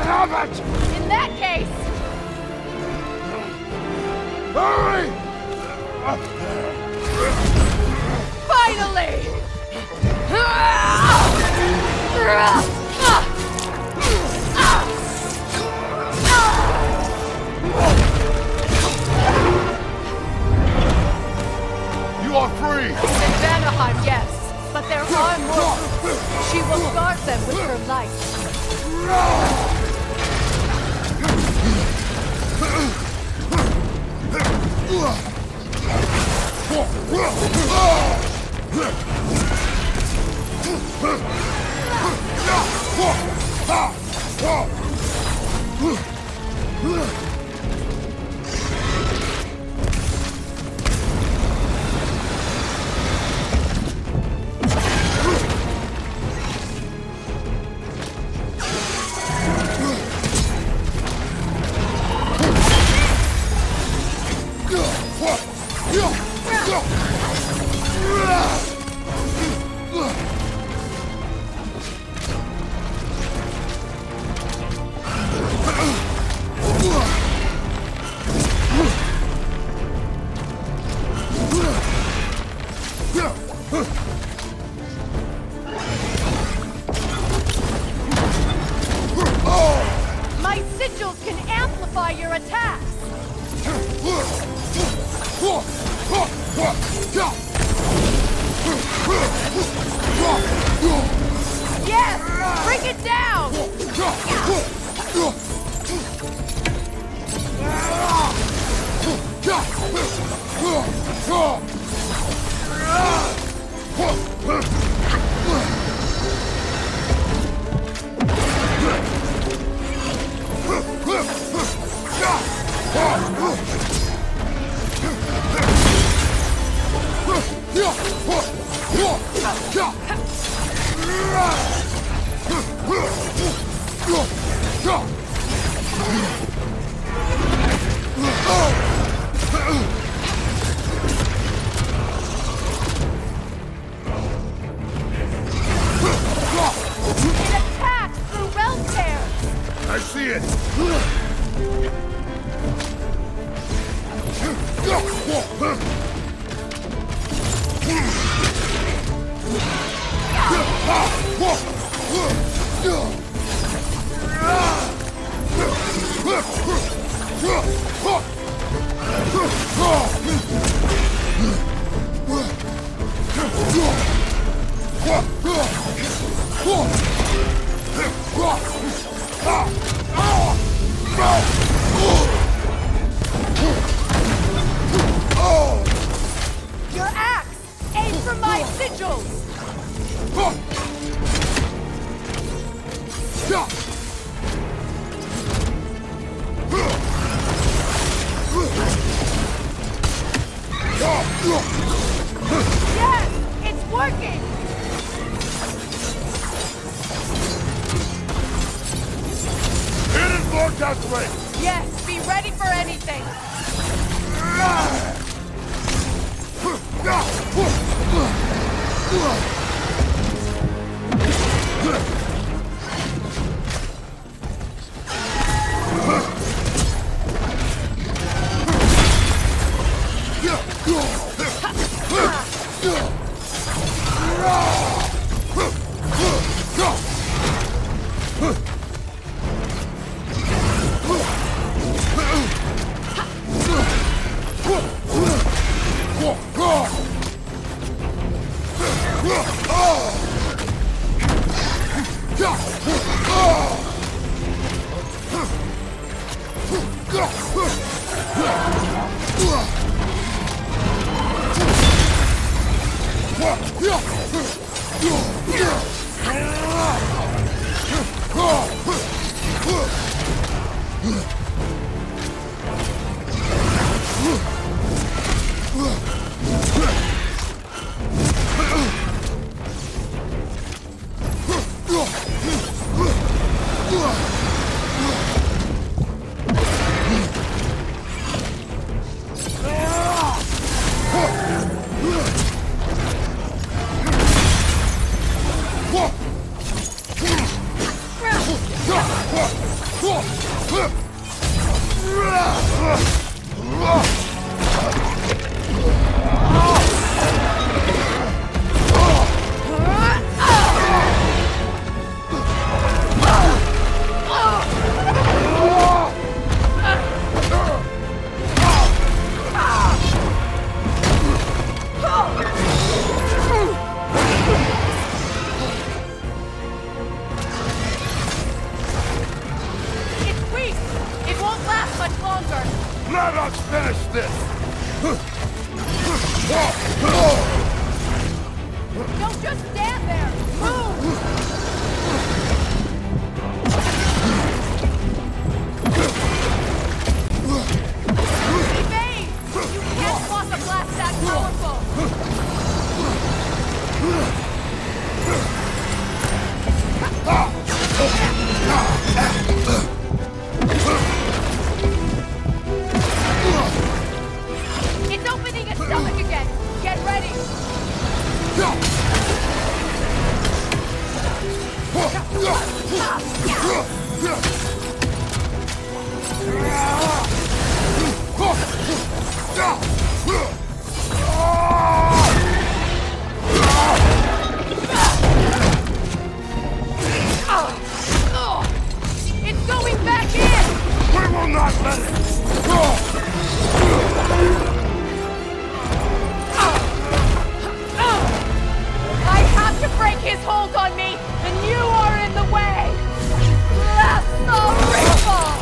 have it! In that case, Hurry! finally! You are free! In Vanaheim, yes, but there are more. She will guard them with her light. My sigils can amplify your attacks! Yes! Bring it down! It attacks through realm tears! I see it! Your axe! Aim for my sigils! Yes! It's working! It is more desperate! Yes, be ready for anything! Don't just stand there! Move! Evade! You can't block a blast that powerful! It's opening its stomach again! Get ready! It's going back in! We will not let it! I have to break his hold on me, and you are in the way! Blast the rifle!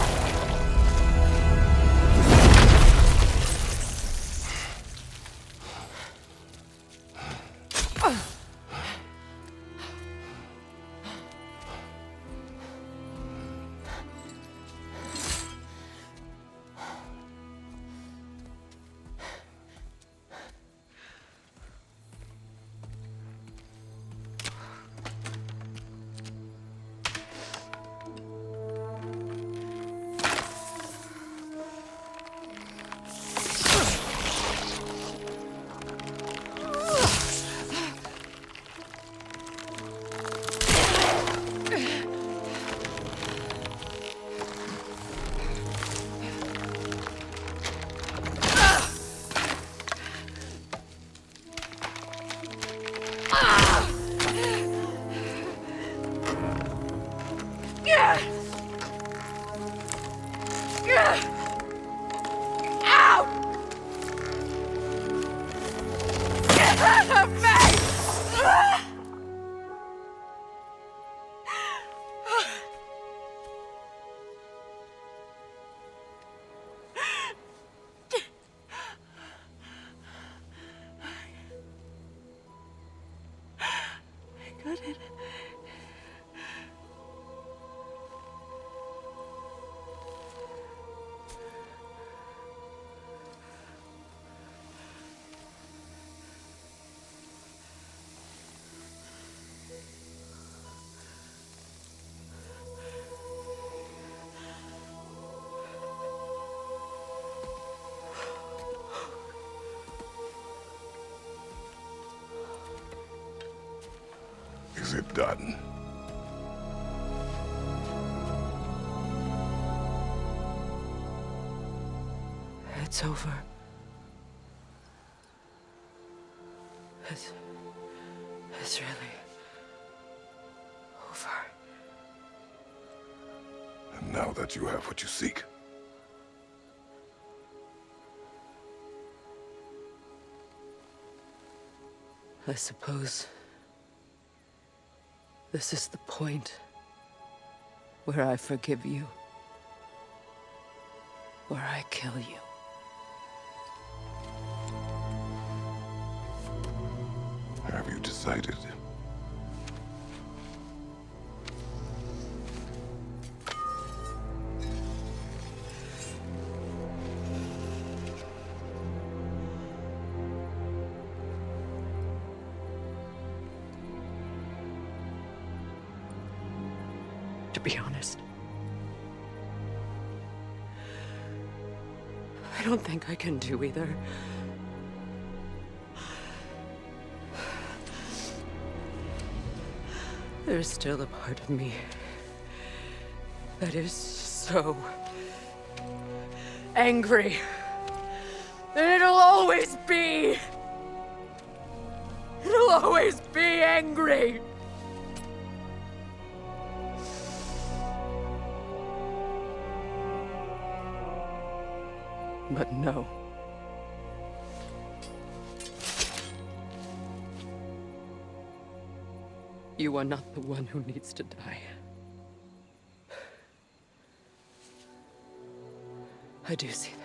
Is it done? It's over. It's really over. And now that you have what you seek, I suppose this is the point where I forgive you, where I kill you. have you decided? To be honest, I don't think I can do either. There's still a part of me that is so angry. And it'll always be. It'll always be angry. But no. You are not the one who needs to die. I do see that.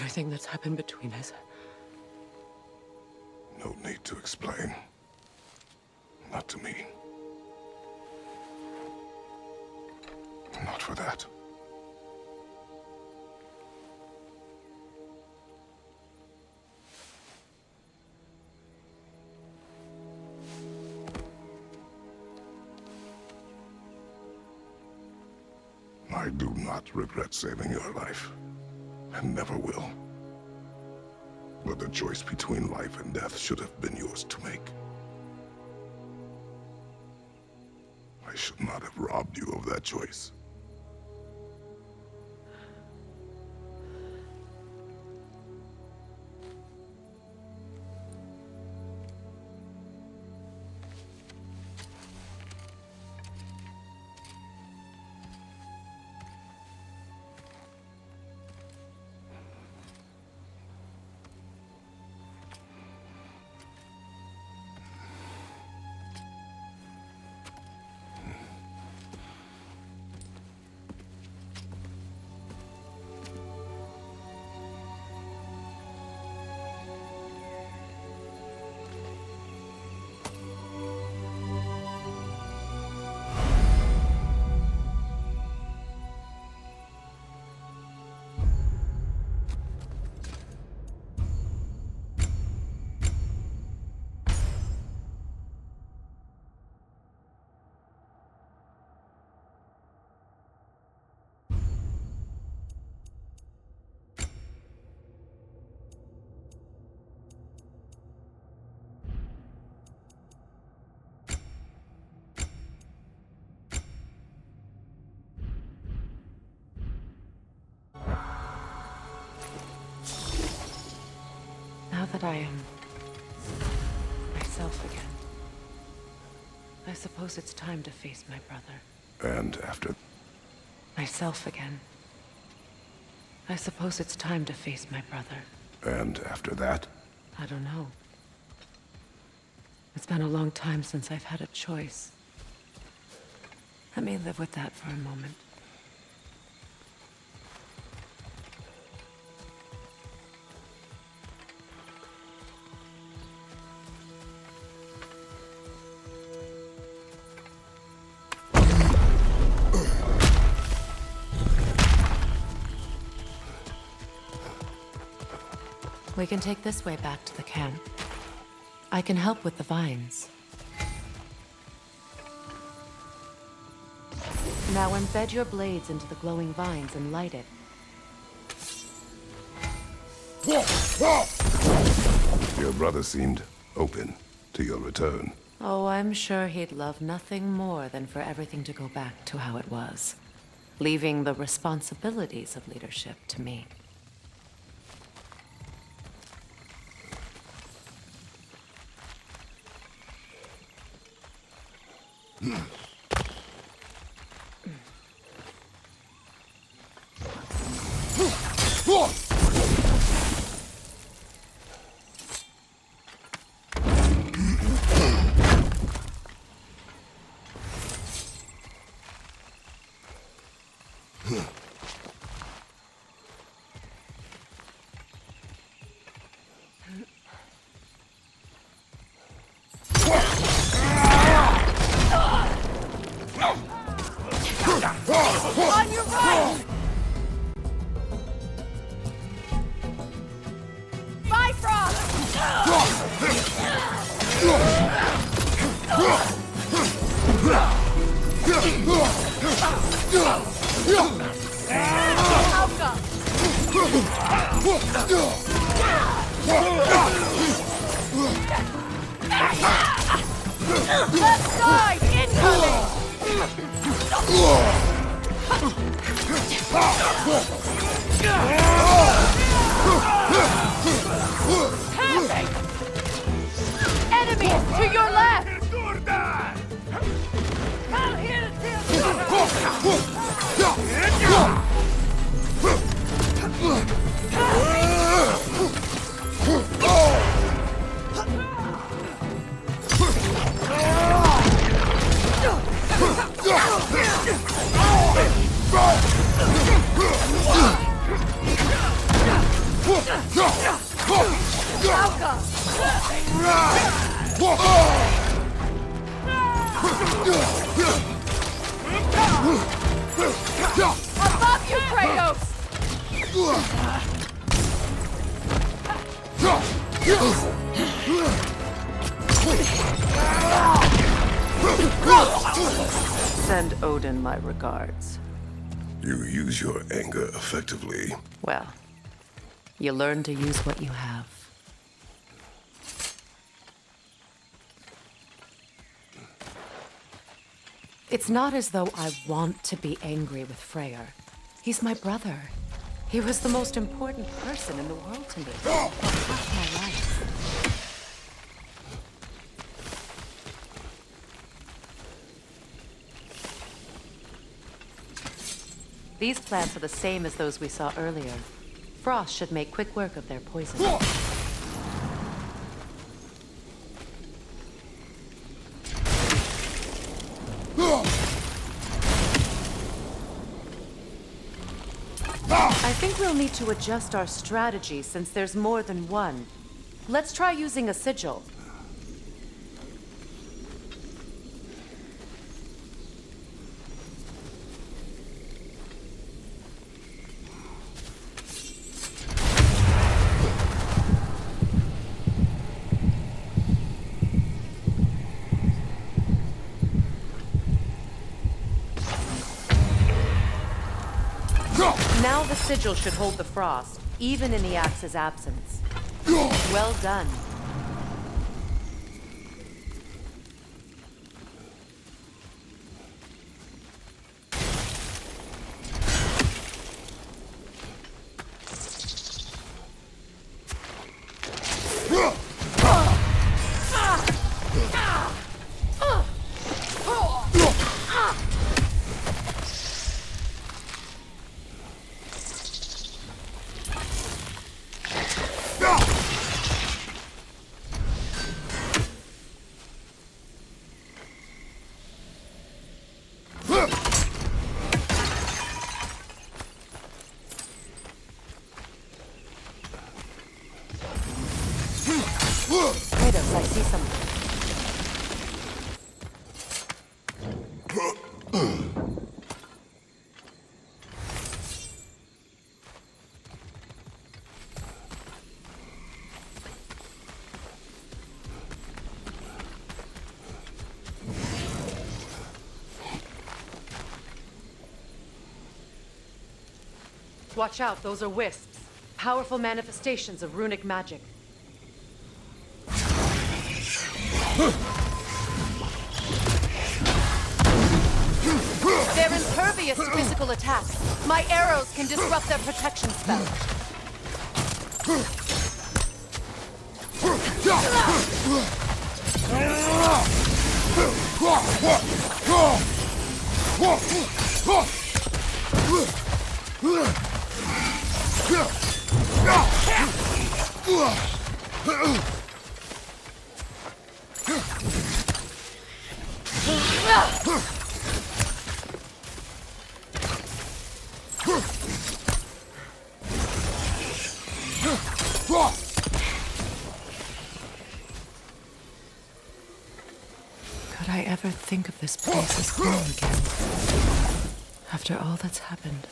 everything that's happened between us. No need to explain. Not to me. Not for that. I do not regret saving your life, and never will. But the choice between life and death should have been yours to make. I should not have robbed you of that choice. Now that I am myself again, I suppose it's time to face my brother. And after... Myself again. I suppose it's time to face my brother. And after that? I don't know. It's been a long time since I've had a choice. Let me live with that for a moment. We can take this way back to the camp. I can help with the vines. Now embed your blades into the glowing vines and light it. Your brother seemed open to your return. Oh, I'm sure he'd love nothing more than for everything to go back to how it was, leaving the responsibilities of leadership to me. On your right! Bifrost! Left side, incoming! Enemies to your left! I'll hit it Above you, Kratos! Send Odin my regards. You use your anger effectively. Well, you learn to use what you have. It's not as though I want to be angry with Freya. He's my brother. He was the most important person in the world to me. Half my life. These plants are the same as those we saw earlier. Frost should make quick work of their poison. I think we'll need to adjust our strategy since there's more than one. Let's try using a sigil. Now the sigil should hold the frost, even in the axe's absence. Well done. Kratos, I see something. Watch out, those are wisps. Powerful manifestations of runic magic. They're impervious to physical attacks. My arrows can disrupt their protection spell. Could I ever think of this place as home again? After all that's happened.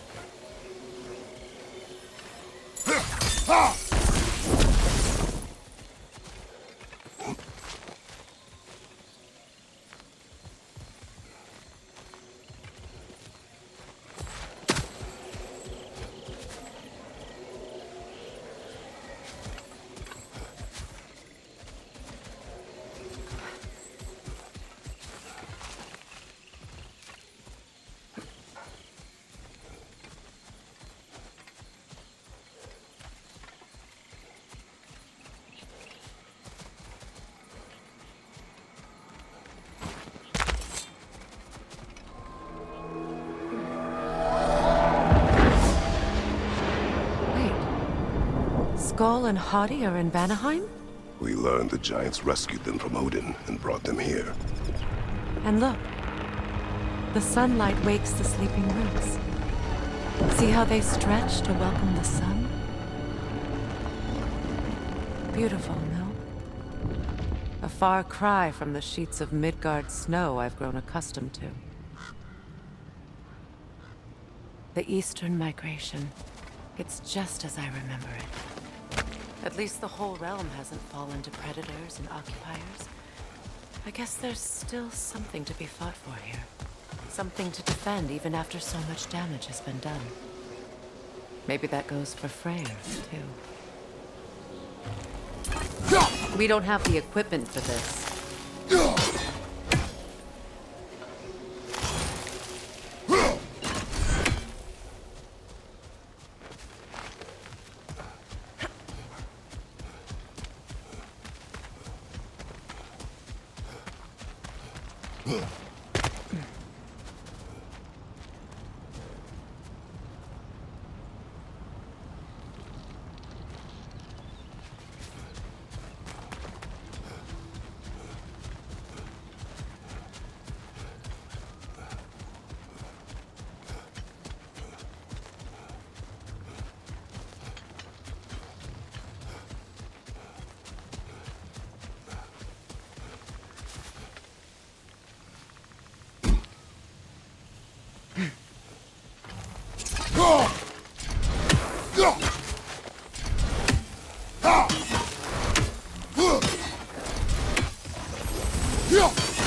Skoll and Hati are in Vanaheim? We learned the giants rescued them from Odin and brought them here. And look, the sunlight wakes the sleeping roots. See how they stretch to welcome the sun? Beautiful, no? A far cry from the sheets of Midgard snow I've grown accustomed to. The Eastern migration. It's just as I remember it. At least the whole realm hasn't fallen to predators and occupiers. I guess there's still something to be fought for here. Something to defend even after so much damage has been done. Maybe that goes for Freya, too. We don't have the equipment for this.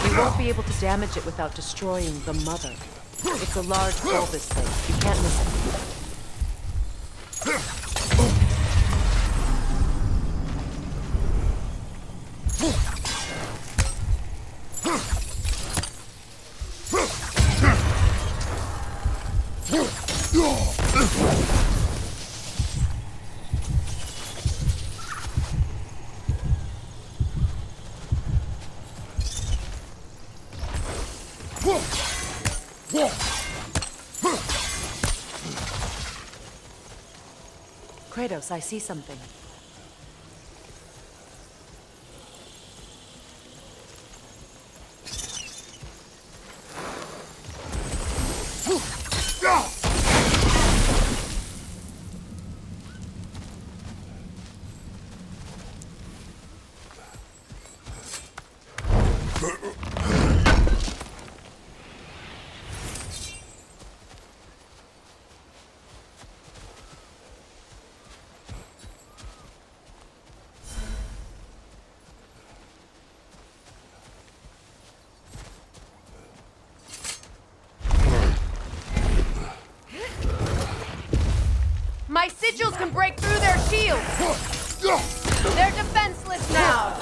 You won't be able to damage it without destroying the mother. It's a large bulbous thing. You can't miss it. Kratos, I see something. My sigils can break through their shields! They're defenseless now!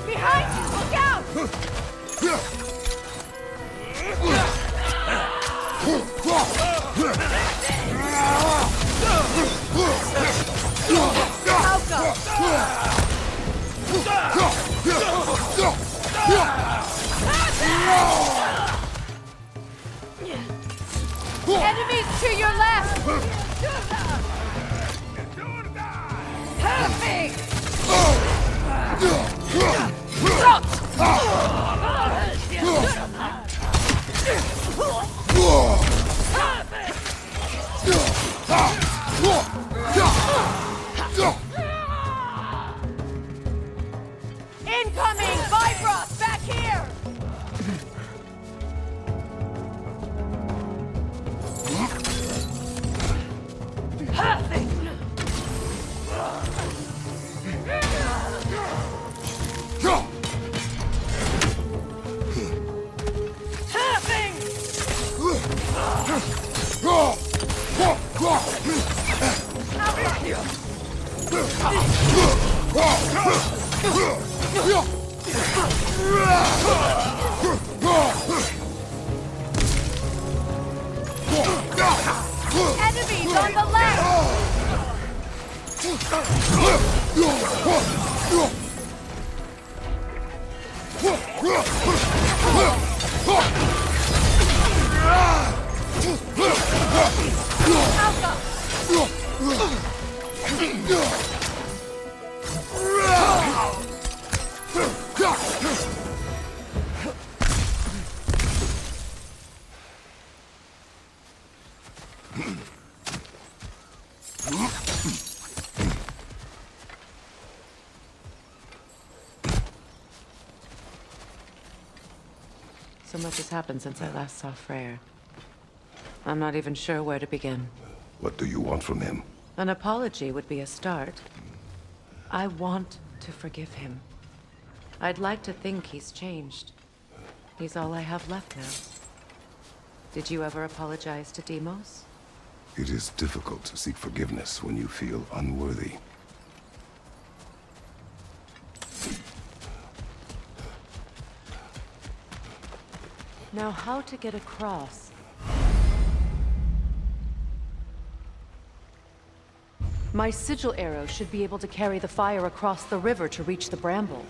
Behind you! Look out! Enemies to your left! Help me! Incoming! Vibros! Back here! Enemies on the So much has happened since I last saw Freyr. I'm not even sure where to begin. What do you want from him? An apology would be a start. I want to forgive him. I'd like to think he's changed. He's all I have left now. Did you ever apologize to Deimos? It is difficult to seek forgiveness when you feel unworthy. Now, how to get across? My sigil arrow should be able to carry the fire across the river to reach the bramble.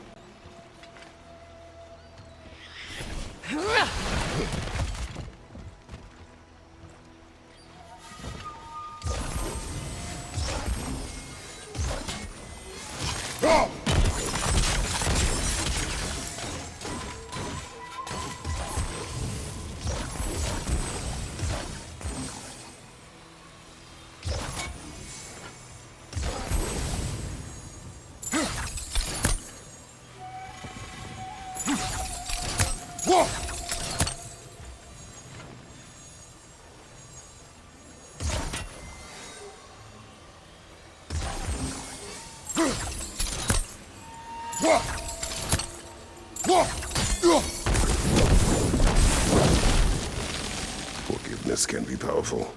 Forgiveness can be powerful,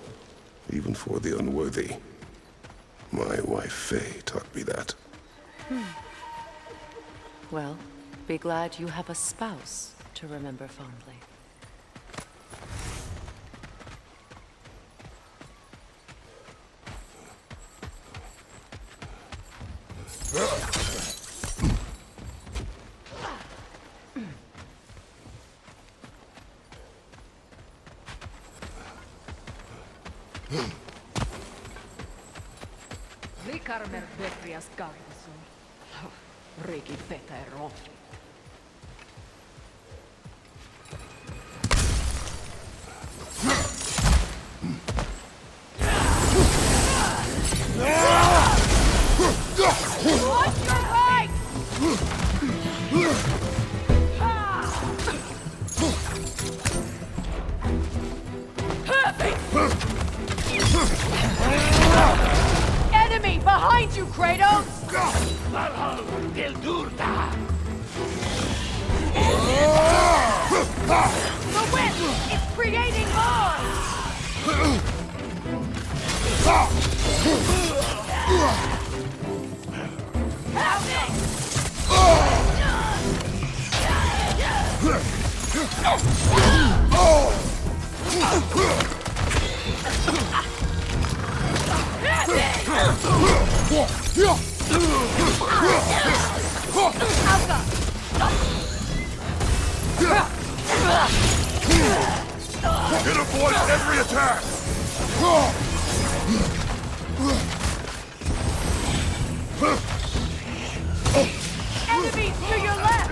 even for the unworthy. My wife Faye taught me that. Well, be glad you have a spouse to remember fondly. Rikarmer Betrias Garrison. Riki Vetero. Watch your right! Enemy behind you, Kratos! The wind is creating more! It avoids every attack! Enemies to your left!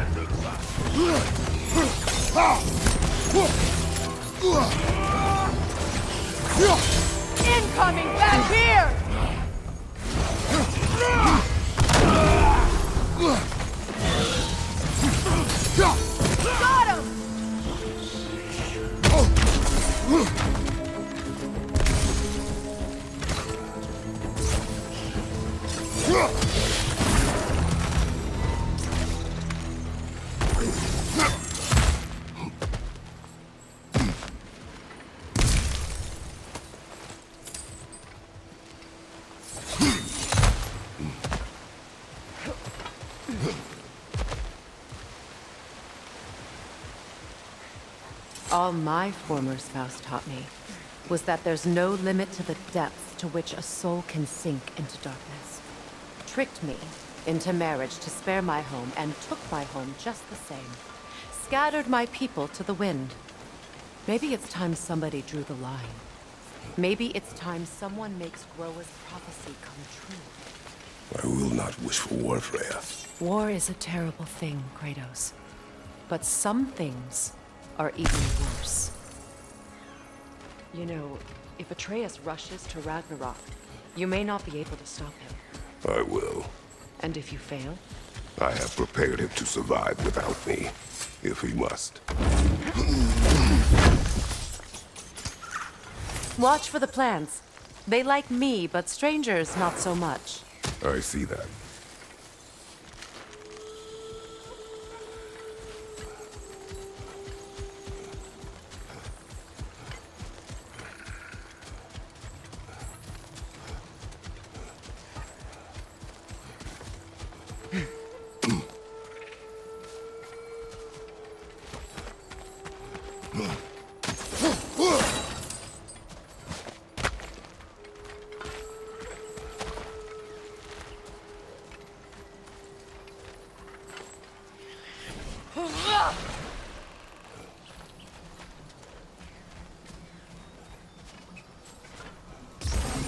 Incoming back here! Got him! All my former spouse taught me was that there's no limit to the depth to which a soul can sink into darkness. tricked me into marriage to spare my home and took my home just the same. Scattered my people to the wind. Maybe it's time somebody drew the line. Maybe it's time someone makes Groa's prophecy come true. I will not wish for war, Freya. War is a terrible thing, Kratos. But some things are even worse. You know, if Atreus rushes to Ragnarok, you may not be able to stop him. I will. And if you fail? I have prepared him to survive without me, if he must. Watch for the plants. They like me, but strangers not so much. I see that.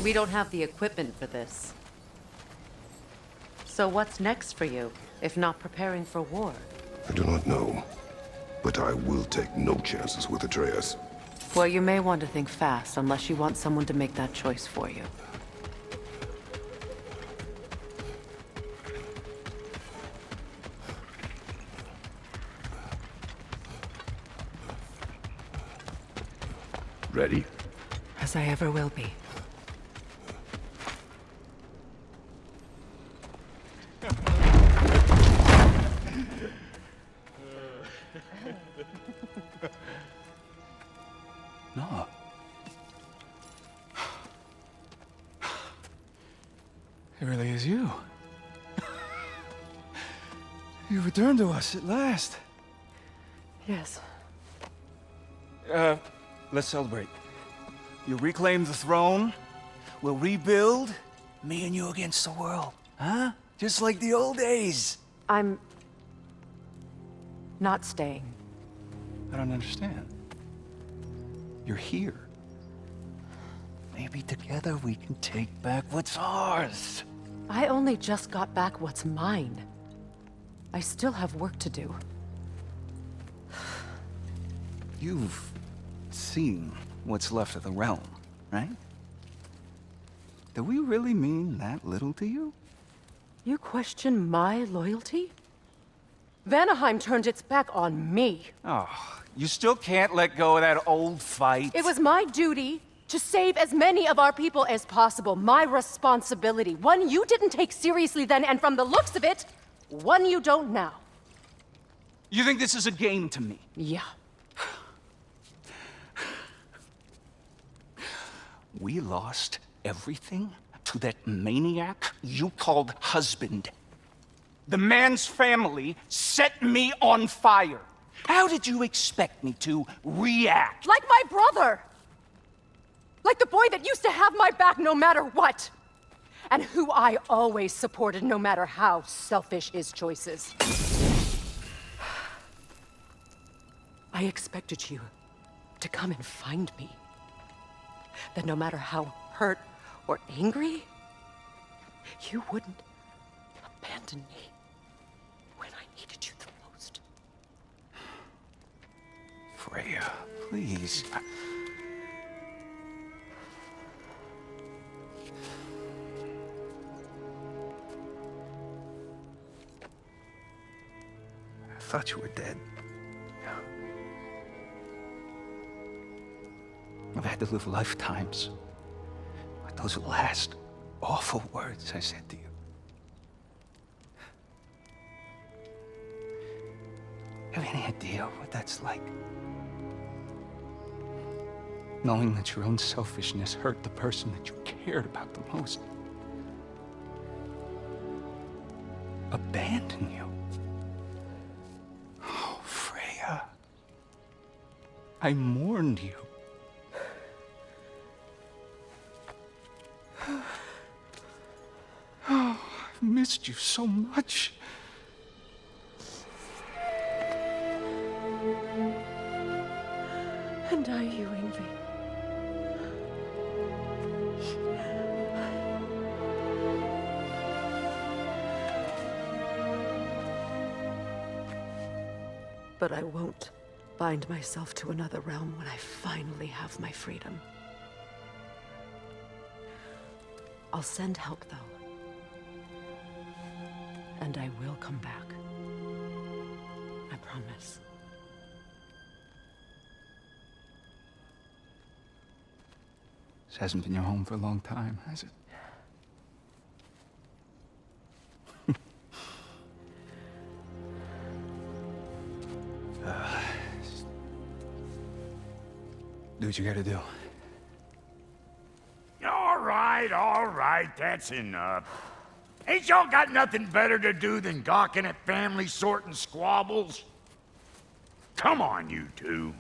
We don't have the equipment for this. So what's next for you, if not preparing for war? I do not know, but I will take no chances with Atreus. Well, you may want to think fast, unless you want someone to make that choice for you. Ready? As I ever will be. No. It really is you. You returned to us at last. Yes. Let's celebrate. You reclaim the throne. We'll rebuild. Me and you against the world. Huh? Just like the old days. I'm... not staying. I don't understand. You're here. Maybe together we can take back what's ours. I only just got back what's mine. I still have work to do. You've seen what's left of the realm, right? Do we really mean that little to you? You question my loyalty? Vanaheim turned its back on me. Oh, you still can't let go of that old fight. It was my duty to save as many of our people as possible. My responsibility. One you didn't take seriously then, and from the looks of it, one you don't now. You think this is a game to me? Yeah. We lost everything to that maniac you called husband. The man's family set me on fire. How did you expect me to react? Like my brother! Like the boy that used to have my back no matter what! And who I always supported no matter how selfish his choices. I expected you to come and find me. That no matter how hurt or angry, you wouldn't abandon me when I needed you the most. Freya, please. I thought you were dead. I've had to live lifetimes with those last awful words I said to you. Have any idea what that's like? Knowing that your own selfishness hurt the person that you cared about the most. Abandon you. Oh, Freya. I mourned you. missed you so much. And are you, Yngvi? But I won't bind myself to another realm when I finally have my freedom. I'll send help, though. And I will come back. I promise. This hasn't been your home for a long time, has it? Do what you gotta do. All right, that's enough. Ain't y'all got nothing better to do than gawking at family sorting squabbles? Come on, you two.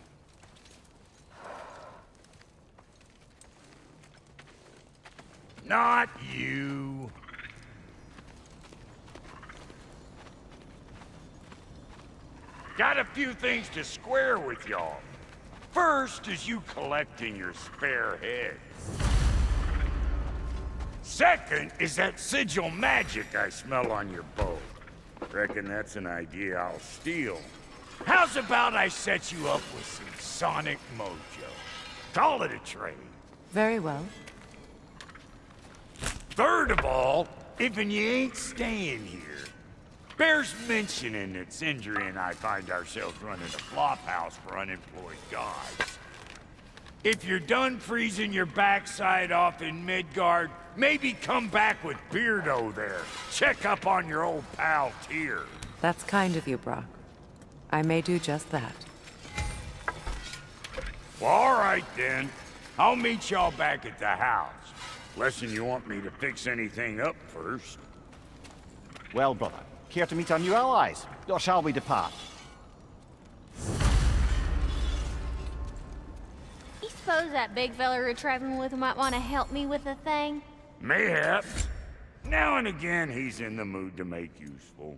Not you. Got a few things to square with y'all. First is you collecting your spare heads. Second is that sigil magic I smell on your bow. Reckon that's an idea I'll steal. How's about I set you up with some sonic mojo? Call it a trade. Very well. Third of all, if you ain't staying here, bears mentioning that Sindri and I find ourselves running a flop house for unemployed gods. If you're done freezing your backside off in Midgard, maybe come back with Beardo there. Check up on your old pal Tyr. That's kind of you, Brock. I may do just that. Well, all right then. I'll meet y'all back at the house. Unless you want me to fix anything up first. Well, brother, care to meet our new allies? Or shall we depart? You suppose that big fella we're traveling with might want to help me with a thing? Mayhaps. Now and again, he's in the mood to make useful.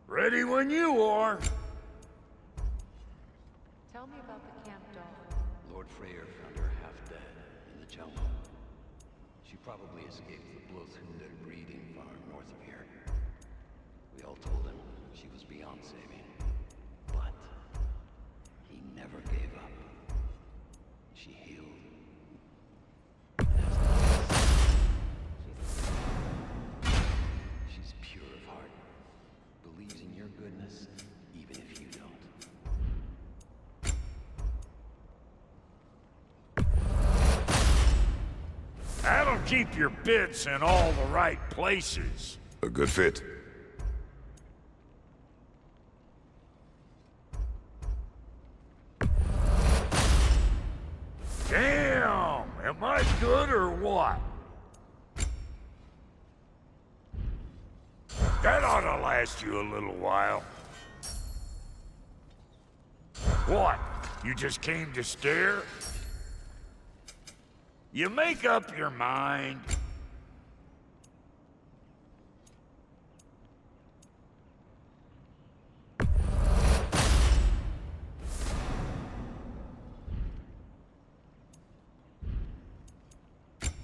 Ready when you are. Tell me about the camp dog. Lord Freya found her half dead in the jungle. She probably escaped the bloodthirsty breeding farm north of here. We all told him she was beyond saving. But he never gave up. She healed. She's pure of heart. Believes in your goodness, even if you don't. That'll keep your bits in all the right places. A good fit. Damn! Am I good or what? That ought to last you a little while. What? You just came to stare? You make up your mind.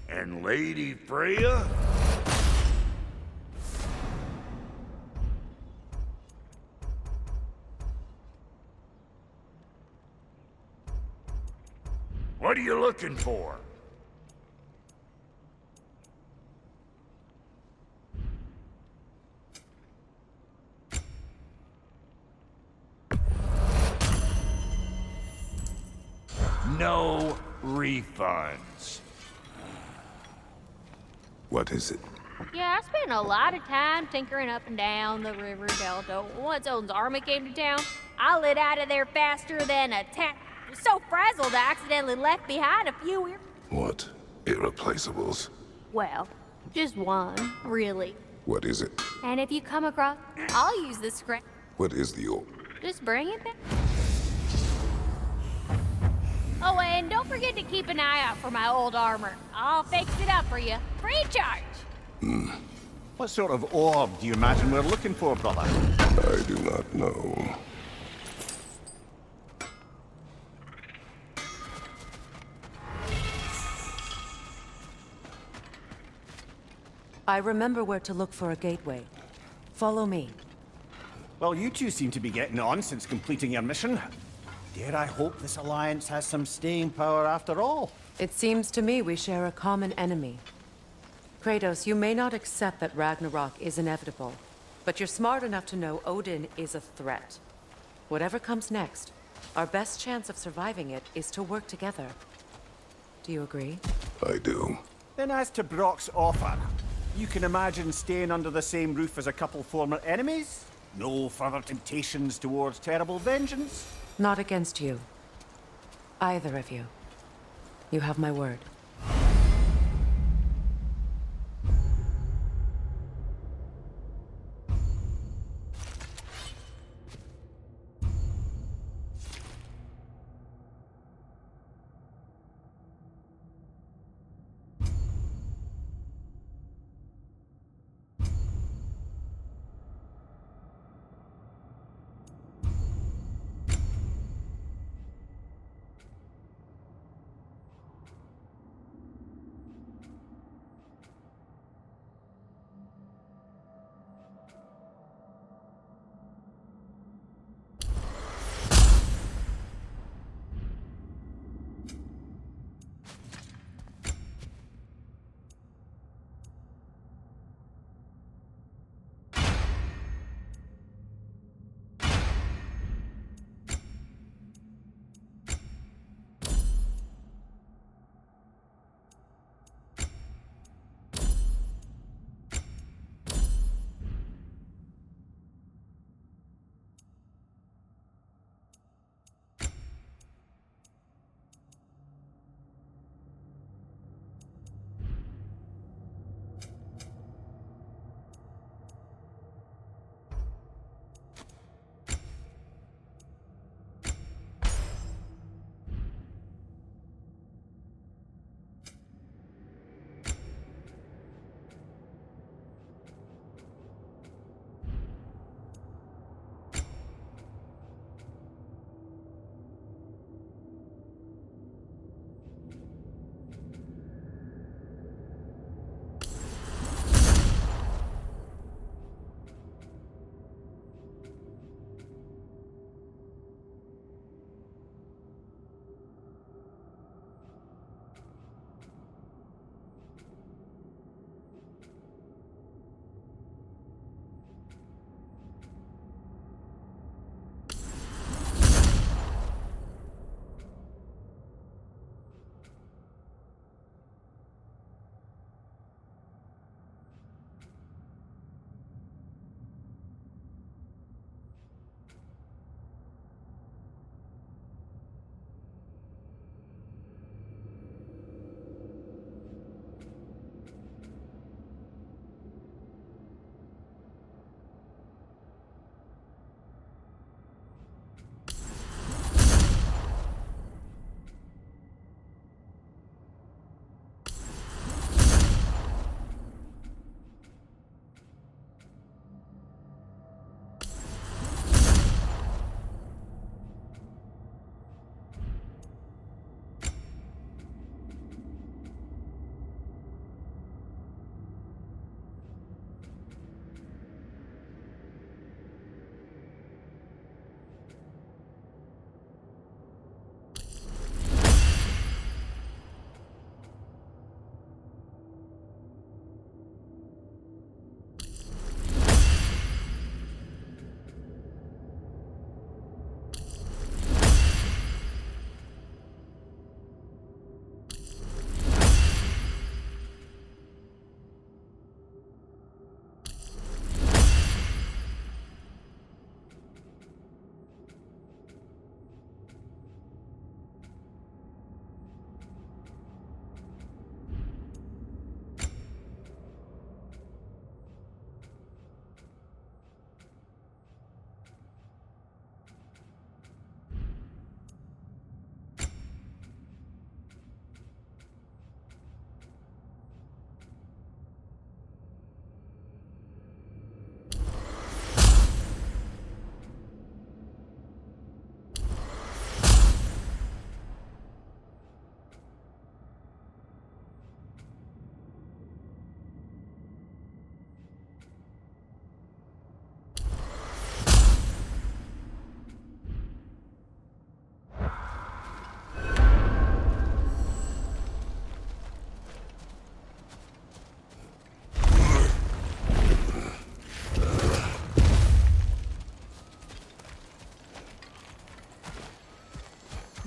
And Lady Freya? What are you looking for? no refunds. What is it? Yeah, I spent a lot of time tinkering up and down the river delta. Once Odin's army came to town, I lit out of there faster than a tat. Was so frazzled I accidentally left behind a few What? Irreplaceables? Well, just one, really. What is it? And if you come across, I'll use the scrap. What is the orb? Just bring it back. Oh, and don't forget to keep an eye out for my old armor. I'll fix it up for you. Free charge. What sort of orb do you imagine we're looking for, brother? I do not know. I remember where to look for a gateway. Follow me. Well, you two seem to be getting on since completing your mission. Dare I hope this alliance has some staying power after all? It seems to me we share a common enemy. Kratos, you may not accept that Ragnarok is inevitable, but you're smart enough to know Odin is a threat. Whatever comes next, our best chance of surviving it is to work together. Do you agree? I do. Then as to Brock's offer, you can imagine staying under the same roof as a couple former enemies? No further temptations towards terrible vengeance? Not against you. Either of you. You have my word.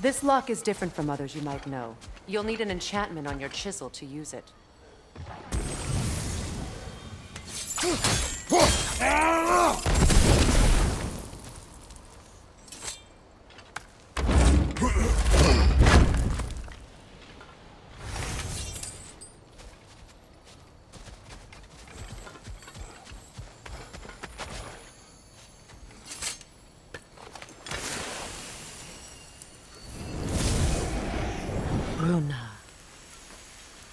This lock is different from others you might know. You'll need an enchantment on your chisel to use it. Runa.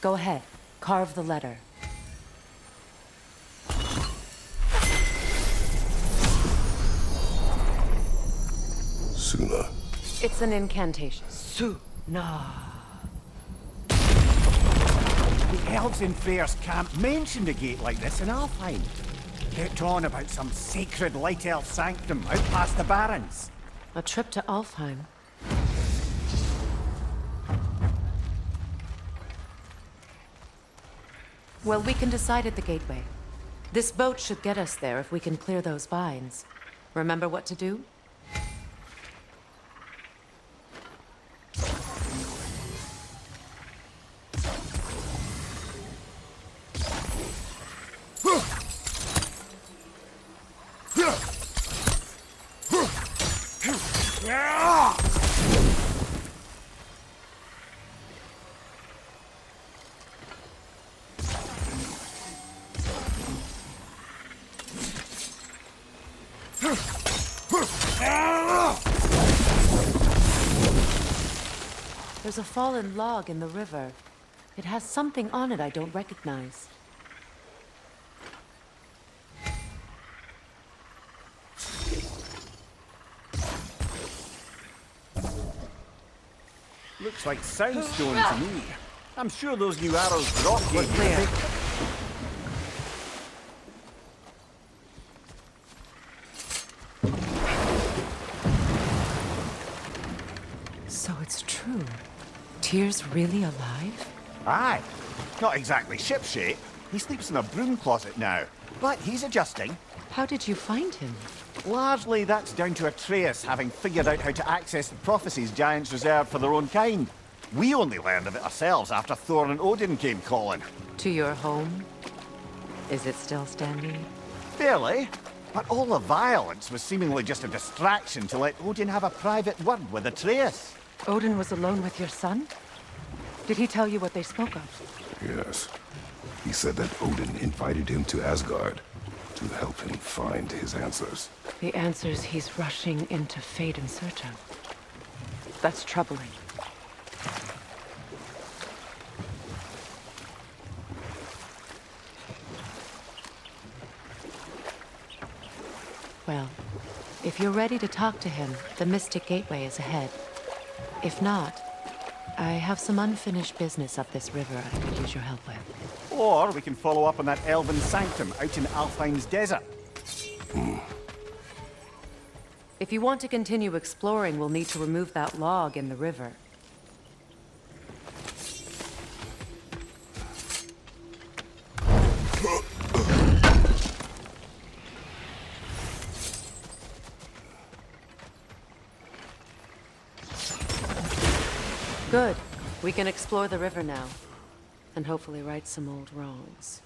Go ahead. Carve the letter. Suna. It's an incantation. No. The elves in Freya's camp mentioned a gate like this in Alfheim. Kept on about some sacred light elf sanctum out past the Barrens. A trip to Alfheim. Well, we can decide at the gateway. This boat should get us there if we can clear those vines. Remember what to do? There's a fallen log in the river. It has something on it I don't recognize. Looks like soundstone to me. I'm sure those new arrows drop We're gate. clear. So it's true. Tyr's really alive? Aye. Not exactly shipshape. He sleeps in a broom closet now. But he's adjusting. How did you find him? Largely that's down to Atreus having figured out how to access the prophecies giants reserved for their own kind. We only learned of it ourselves after Thor and Odin came calling. To your home? Is it still standing? Barely. But all the violence was seemingly just a distraction to let Odin have a private word with Atreus. Odin was alone with your son? Did he tell you what they spoke of? Yes. He said that Odin invited him to Asgard to help him find his answers. The answers he's rushing into fate in search of. That's troubling. Well, if you're ready to talk to him, the Mystic Gateway is ahead. If not, I have some unfinished business up this river I could use your help with. Or we can follow up on that elven sanctum out in Alfheim's desert. If you want to continue exploring, we'll need to remove that log in the river. Good. We can explore the river now, and hopefully right some old wrongs.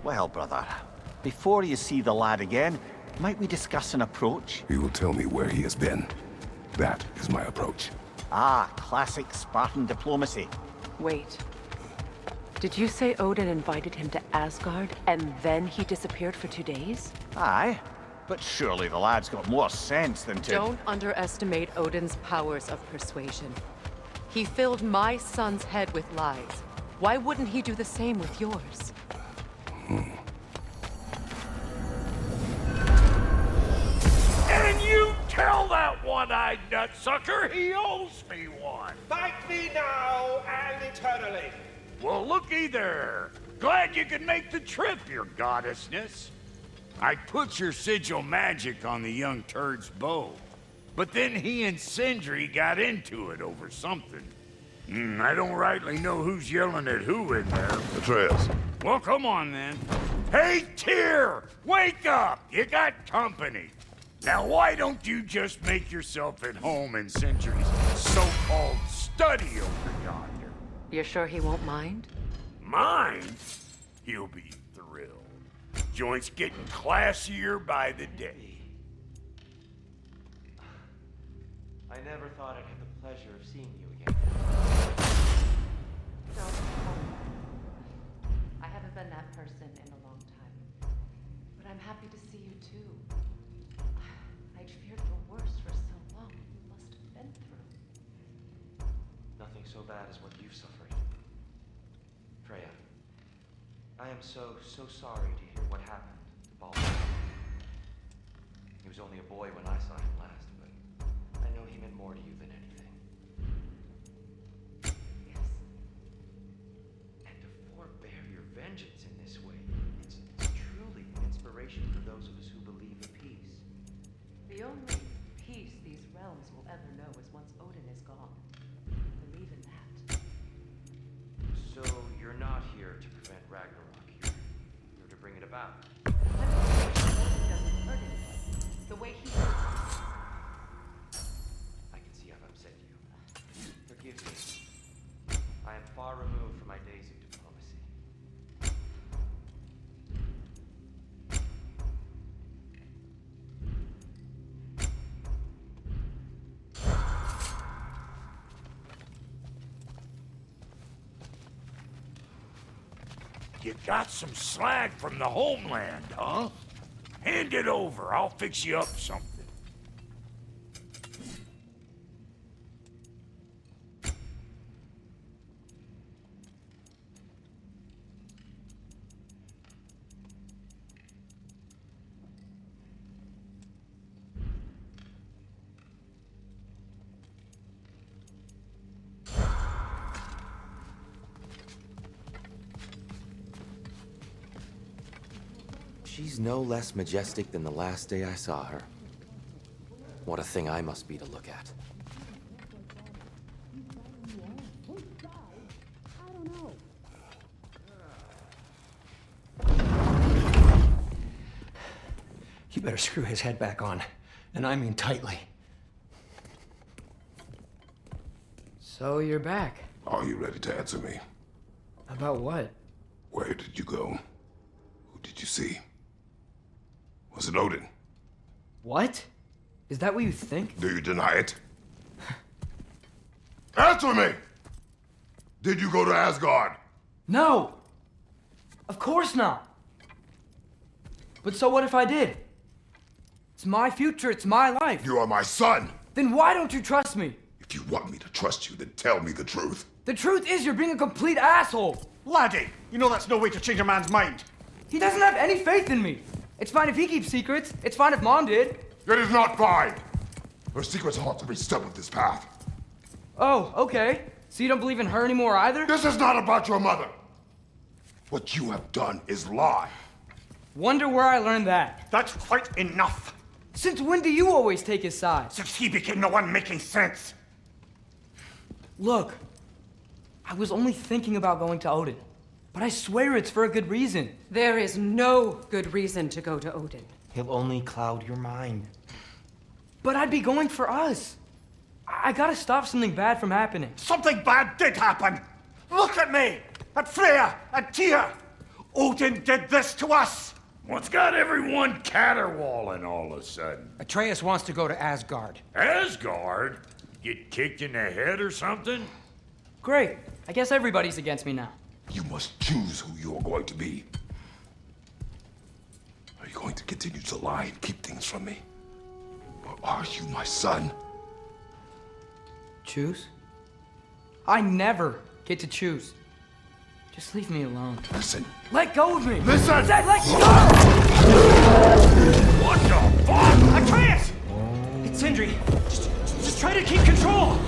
Well, brother, before you see the lad again, Might we discuss an approach? He will tell me where he has been. That is my approach. Ah, classic Spartan diplomacy. Wait. Did you say Odin invited him to Asgard, and then he disappeared for 2 days? Aye, but surely the lad's got more sense than to... Don't underestimate Odin's powers of persuasion. He filled my son's head with lies. Why wouldn't he do the same with yours? And you tell that one-eyed nutsucker he owes me one. Fight me now and eternally. Well, looky there. Glad you could make the trip, your goddessness. I put your sigil magic on the young turd's bow, but then he and Sindri got into it over something. I don't rightly know who's yelling at who in there. Atreus. Well, come on then. Hey, Tyr! Wake up! You got company. Now, why don't you just make yourself at home in Sindri's so-called study over yonder? You're sure he won't mind? Mind? He'll be thrilled. Joint's getting classier by the day. I never thought I'd have the pleasure of seeing you again. I haven't been that person in a long time. But I'm happy to see you too. I'd feared the worst for so long. You must have been through. Nothing so bad as what you've suffered. Freya, I am so sorry to hear what happened to Baldur. He was only a boy when I saw him last, but I know he meant more to you than anything. Yes. And to forbear your vengeance in this way, it's truly an inspiration for those of us who believe in peace. The only peace these realms will ever know is once Odin is gone. Believe in that. So you're not here to prevent Ragnarok. You're to bring it about. Odin doesn't hurt anyone. The way he I can see I've upset you. Forgive me. I am far removed from my days of diplomacy. You got some slag from the homeland, huh? Hand it over. I'll fix you up something. She's no less majestic than the last day I saw her. What a thing I must be to look at. You better screw his head back on, and I mean tightly. So you're back. Are you ready to answer me? About what? Where did you go? Who did you see? Was it Odin? What? Is that what you think? Do you deny it? Answer me! Did you go to Asgard? No! Of course not! But so what if I did? It's my future, it's my life. You are my son! Then why don't you trust me? If you want me to trust you, then tell me the truth. The truth is you're being a complete asshole! Laddie, you know that's no way to change a man's mind. He doesn't have any faith in me. It's fine if he keeps secrets. It's fine if Mom did. It is not fine! Her secrets haunt every step of this path. Oh, okay. So you don't believe in her anymore either? This is not about your mother! What you have done is lie. Wonder where I learned that. That's quite enough. Since when do you always take his side? Since he became the one making sense. Look, I was only thinking about going to Odin. But I swear it's for a good reason. There is no good reason to go to Odin. He'll only cloud your mind. But I'd be going for us. I gotta stop something bad from happening. Something bad did happen. Look at me, at Freya, at Tyr. Odin did this to us. What's got everyone caterwauling all of a sudden? Atreus wants to go to Asgard. Asgard? Get kicked in the head or something? Great. I guess everybody's against me now. You must choose who you're going to be. Are you going to continue to lie and keep things from me? Or are you my son? Choose? I never get to choose. Just leave me alone. Listen. Let go of me! Listen! I said let go! What the fuck? Atreus! It's Sindri. Just try to keep control!